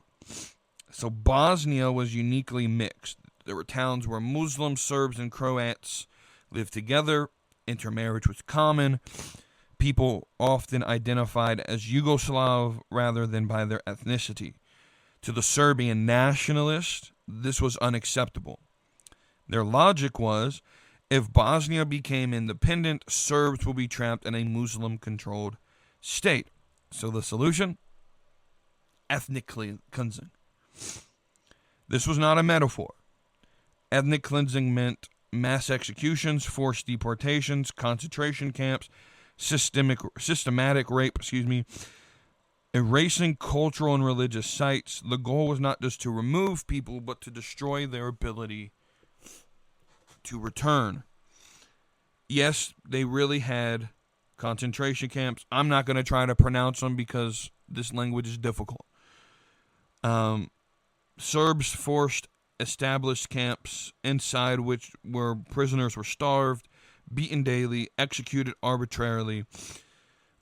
So Bosnia was uniquely mixed. There were towns where Muslims, Serbs, and Croats lived together. Intermarriage was common. People often identified as Yugoslav rather than by their ethnicity. To the Serbian nationalists, this was unacceptable. Their logic was, if Bosnia became independent, Serbs will be trapped in a Muslim-controlled state. So the solution? Ethnic cleansing. This was not a metaphor. Ethnic cleansing meant mass executions, forced deportations, concentration camps, systematic rape, erasing cultural and religious sites. The goal was not just to remove people, but to destroy their ability to return. Yes, they really had concentration camps. I'm not going to try to pronounce them because this language is difficult. Serbs forced established camps inside which where prisoners were starved, beaten daily, executed arbitrarily.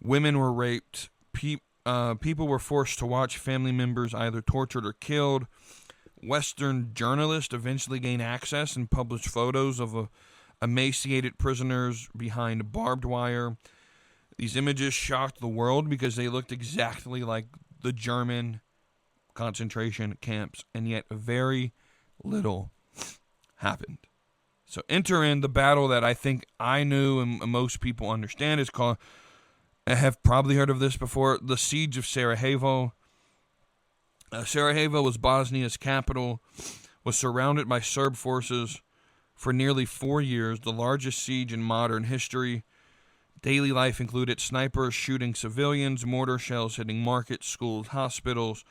Women were raped. People were forced to watch family members either tortured or killed. Western journalists eventually gained access and published photos of emaciated prisoners behind barbed wire. These images shocked the world because they looked exactly like the German concentration camps, and yet very little happened. So enter in the battle that I think I knew and most people understand is called, I have probably heard of this before, the Siege of Sarajevo. Sarajevo was Bosnia's capital, was surrounded by Serb forces for nearly 4 years, the largest siege in modern history. Daily life included snipers shooting civilians, mortar shells hitting markets, schools, hospitals,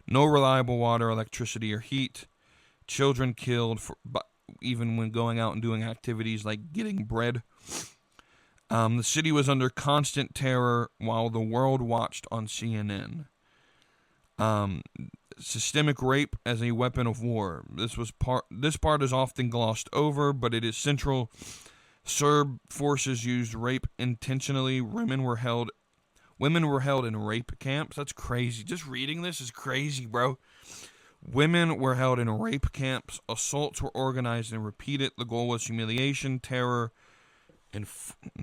no reliable water, electricity, or heat. Children killed even when going out and doing activities like getting bread. The city was under constant terror while the world watched on CNN. Systemic rape as a weapon of war. This part is often glossed over, but it is central. Serb forces used rape intentionally. Women were held in rape camps. That's crazy. Just reading this is crazy, bro. Women were held in rape camps. Assaults were organized and repeated. The goal was humiliation, terror, and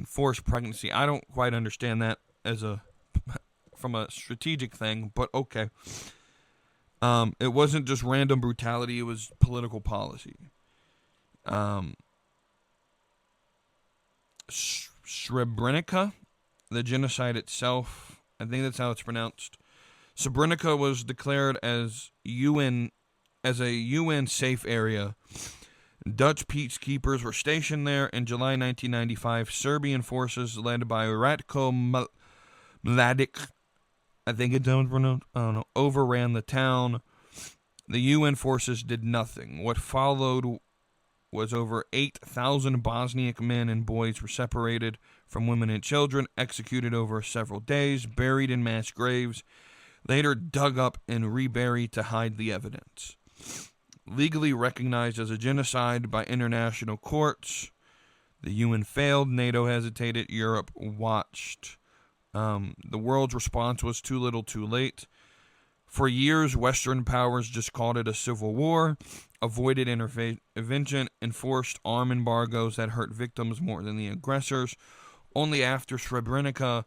forced pregnancy. I don't quite understand that from a strategic thing, but okay. It wasn't just random brutality. It was political policy. Srebrenica, the genocide itself, I think that's how it's pronounced. Srebrenica was declared as a UN safe area. Dutch peacekeepers were stationed there. In July 1995, Serbian forces led by Ratko Mladic, I think it's how it's pronounced, I don't know, overran the town. The UN forces did nothing. What followed was over 8,000 Bosniak men and boys were separated from women and children, executed over several days, buried in mass graves, later dug up and reburied to hide the evidence. Legally recognized as a genocide by international courts, the UN failed, NATO hesitated, Europe watched. The world's response was too little too late. For years, Western powers just called it a civil war, avoided intervention, enforced arm embargoes that hurt victims more than the aggressors. Only after Srebrenica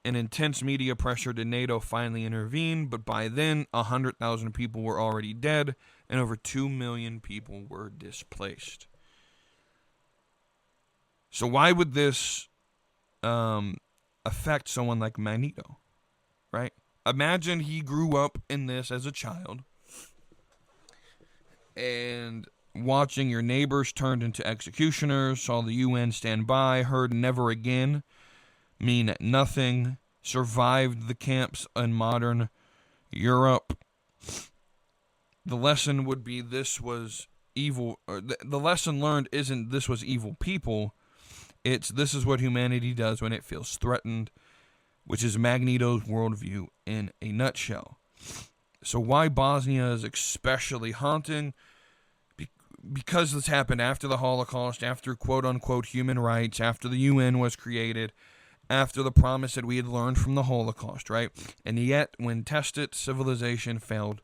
and intense media pressure did NATO finally intervene, but by then, 100,000 people were already dead, and over 2 million people were displaced. So why would this affect someone like Magneto, right? Imagine he grew up in this as a child, and watching your neighbors turned into executioners, saw the UN stand by, heard never again mean nothing, survived the camps in modern Europe. The lesson would be this was evil, or the lesson learned isn't this was evil people, it's this is what humanity does when it feels threatened, which is Magneto's worldview in a nutshell. So why Bosnia is especially haunting? Because this happened after the Holocaust, after quote-unquote human rights, after the UN was created, after the promise that we had learned from the Holocaust, right? And yet, when tested, civilization failed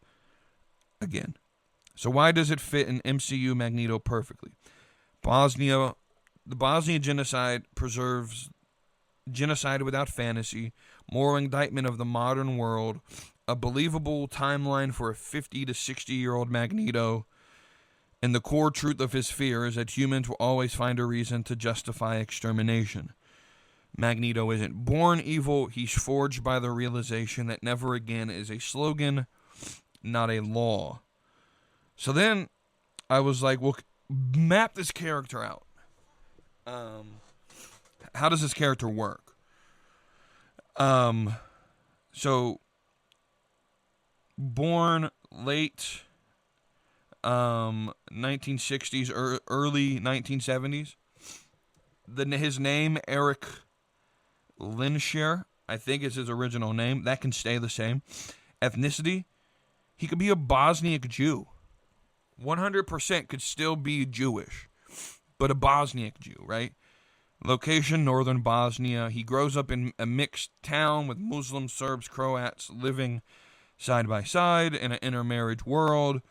again. So why does it fit in MCU Magneto perfectly? The Bosnia genocide preserves genocide without fantasy, moral indictment of the modern world, a believable timeline for a 50 to 60-year-old Magneto, and the core truth of his fear is that humans will always find a reason to justify extermination. Magneto isn't born evil, he's forged by the realization that never again is a slogan, not a law. So then I was like, well, map this character out. How does this character work? So born late 1960s, early 1970s. His name, Eric Linscher, I think is his original name. That can stay the same. Ethnicity, he could be a Bosniak Jew. 100% could still be Jewish, but a Bosniak Jew, right? Location, northern Bosnia. He grows up in a mixed town with Muslims, Serbs, Croats living side by side in an intermarriage world.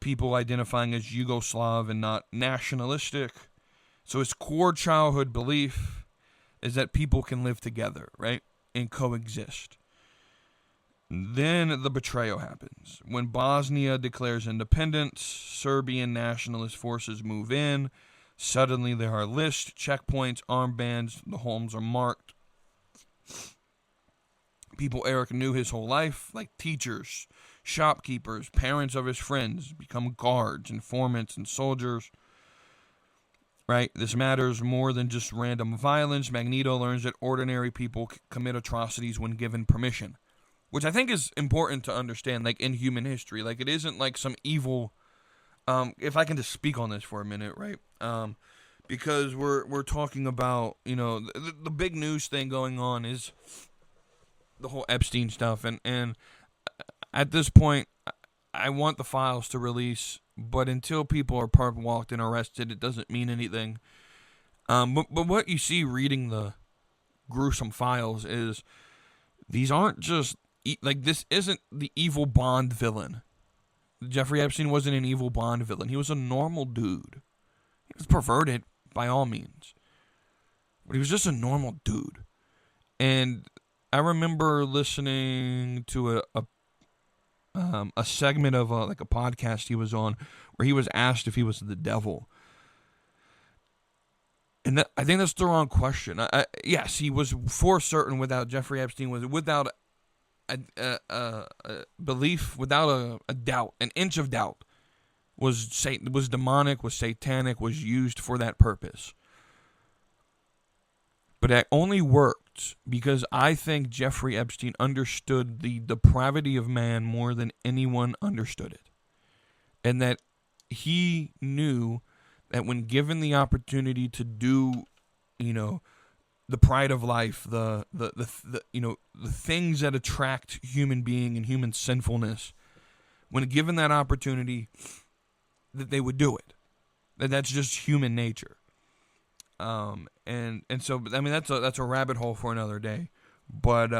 People identifying as Yugoslav and not nationalistic. So his core childhood belief is that people can live together, right? And coexist. Then the betrayal happens. When Bosnia declares independence, Serbian nationalist forces move in. Suddenly there are lists, checkpoints, armbands. The homes are marked. People Eric knew his whole life, like teachers, shopkeepers, parents of his friends, become guards, informants, and soldiers. Right? This matters more than just random violence. Magneto learns that ordinary people commit atrocities when given permission, which I think is important to understand, like, in human history. Like, it isn't like some evil, if I can just speak on this for a minute, right? Because we're talking about, the big news thing going on is the whole Epstein stuff, and at this point, I want the files to release, but until people are perp walked and arrested, it doesn't mean anything. But what you see reading the gruesome files is these aren't just, this isn't the evil Bond villain. Jeffrey Epstein wasn't an evil Bond villain. He was a normal dude. He was perverted by all means, but he was just a normal dude. And I remember listening to a segment of a podcast he was on where he was asked if he was the devil. And I think that's the wrong question. Yes, he was for certain without Jeffrey Epstein, was without a belief, without a doubt, an inch of doubt, was demonic, was satanic, was used for that purpose. But it only worked because I think Jeffrey Epstein understood the depravity of man more than anyone understood it. And that he knew that when given the opportunity to do, the pride of life, the things that attract human being and human sinfulness, when given that opportunity, that they would do it. That's just human nature. And so, I mean, that's a rabbit hole for another day. But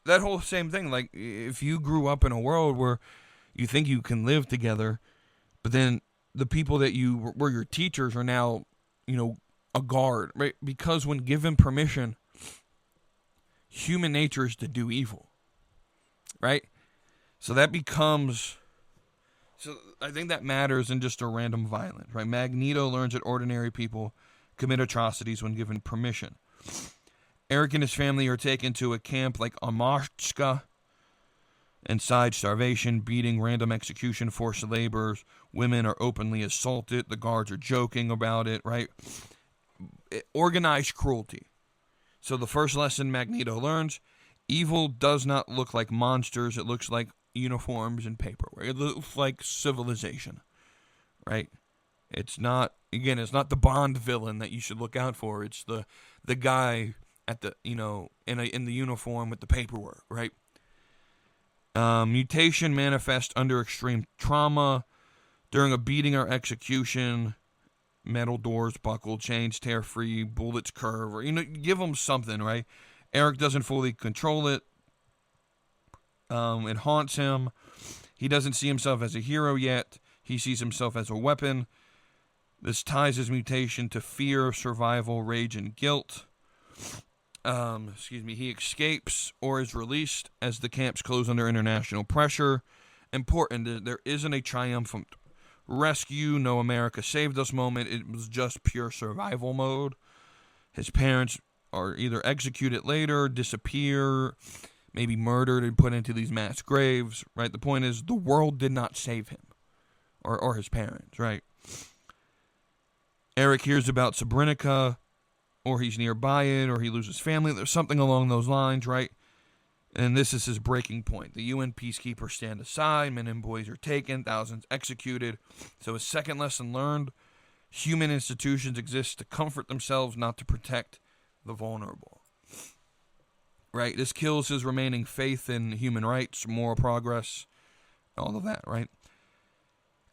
that whole same thing, like, if you grew up in a world where you think you can live together, but then the people that were your teachers are now, a guard, right? Because when given permission, human nature is to do evil, right? So that becomes... So I think that matters in just a random violence, right? Magneto learns that ordinary people commit atrocities when given permission. Eric and his family are taken to a camp like Amashka. Inside, starvation, beating, random execution, forced labors. Women are openly assaulted. The guards are joking about it, right? Organized cruelty. So the first lesson Magneto learns, evil does not look like monsters. It looks like uniforms and paperwork. It looks like civilization, right? It's not the Bond villain that you should look out for. It's the guy at the, in the uniform with the paperwork, right? Mutation manifests under extreme trauma. During a beating or execution, metal doors buckle, chains tear free, bullets curve, or, give them something, right? Eric doesn't fully control it. It haunts him. He doesn't see himself as a hero yet. He sees himself as a weapon. This ties his mutation to fear, survival, rage, and guilt. He escapes or is released as the camps close under international pressure. Important, there isn't a triumphant rescue, no America saved us moment. It was just pure survival mode. His parents are either executed later, disappear, maybe murdered and put into these mass graves, right? The point is, the world did not save him or his parents, right? Eric hears about Srebrenica, or he's nearby it, or he loses family. There's something along those lines, right? And this is his breaking point. The UN peacekeepers stand aside, men and boys are taken, thousands executed. So his second lesson learned, human institutions exist to comfort themselves, not to protect the vulnerable. Right? This kills his remaining faith in human rights, moral progress, all of that, right?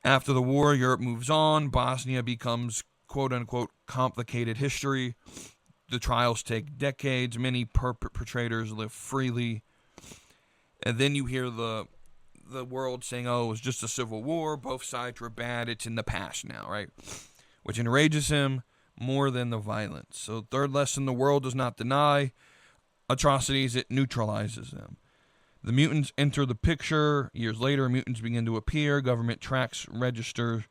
After the war, Europe moves on. Bosnia becomes quote-unquote complicated history. The trials take decades. Many perpetrators live freely. And then you hear the world saying, oh, it was just a civil war. Both sides were bad. It's in the past now, right? Which enrages him more than the violence. So third lesson, the world does not deny atrocities. It neutralizes them. The mutants enter the picture. Years later, mutants begin to appear. Government tracks, registers,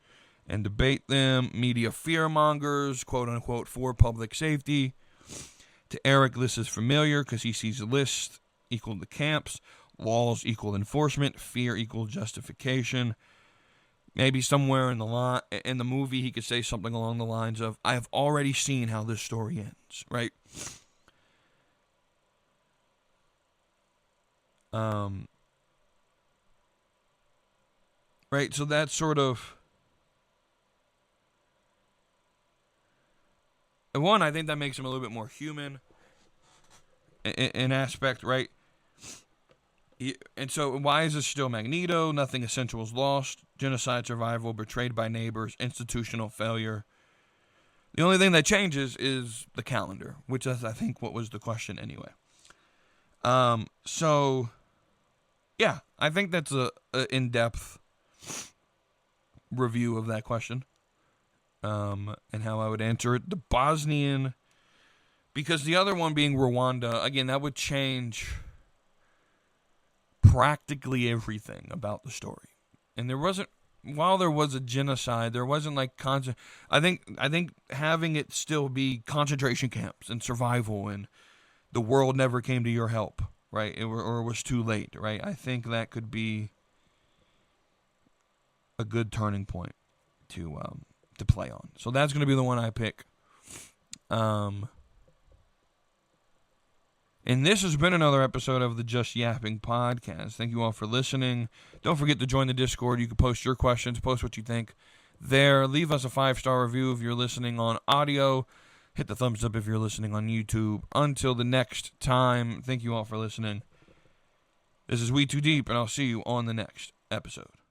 and debate them. Media fearmongers, quote-unquote, for public safety. To Eric, this is familiar because he sees a list equal to camps. Laws equal enforcement. Fear equal justification. Maybe somewhere in the movie he could say something along the lines of, I have already seen how this story ends, right? Right, so that's sort of... One, I think that makes him a little bit more human in aspect, right? And so why is this still Magneto? Nothing essential was lost. Genocide, survival, betrayed by neighbors, institutional failure. The only thing that changes is the calendar, which is, I think, what was the question anyway. So, yeah, I think that's a in-depth review of that question. And how I would answer it. The Bosnian, because the other one being Rwanda, again, that would change practically everything about the story. And there wasn't, while there was a genocide, there wasn't like I think having it still be concentration camps and survival and the world never came to your help, right? Or it was too late, right? I think that could be a good turning point to play on. So that's going to be the one I pick. And this has been another episode of the Just Yapping podcast. Thank you all for listening. Don't forget to join the Discord. You can post your questions, post what you think there. Leave us a 5-star review if you're listening on audio. Hit the thumbs up if you're listening on YouTube. Until the next time, thank you all for listening. This is We Too Deep, and I'll see you on the next episode.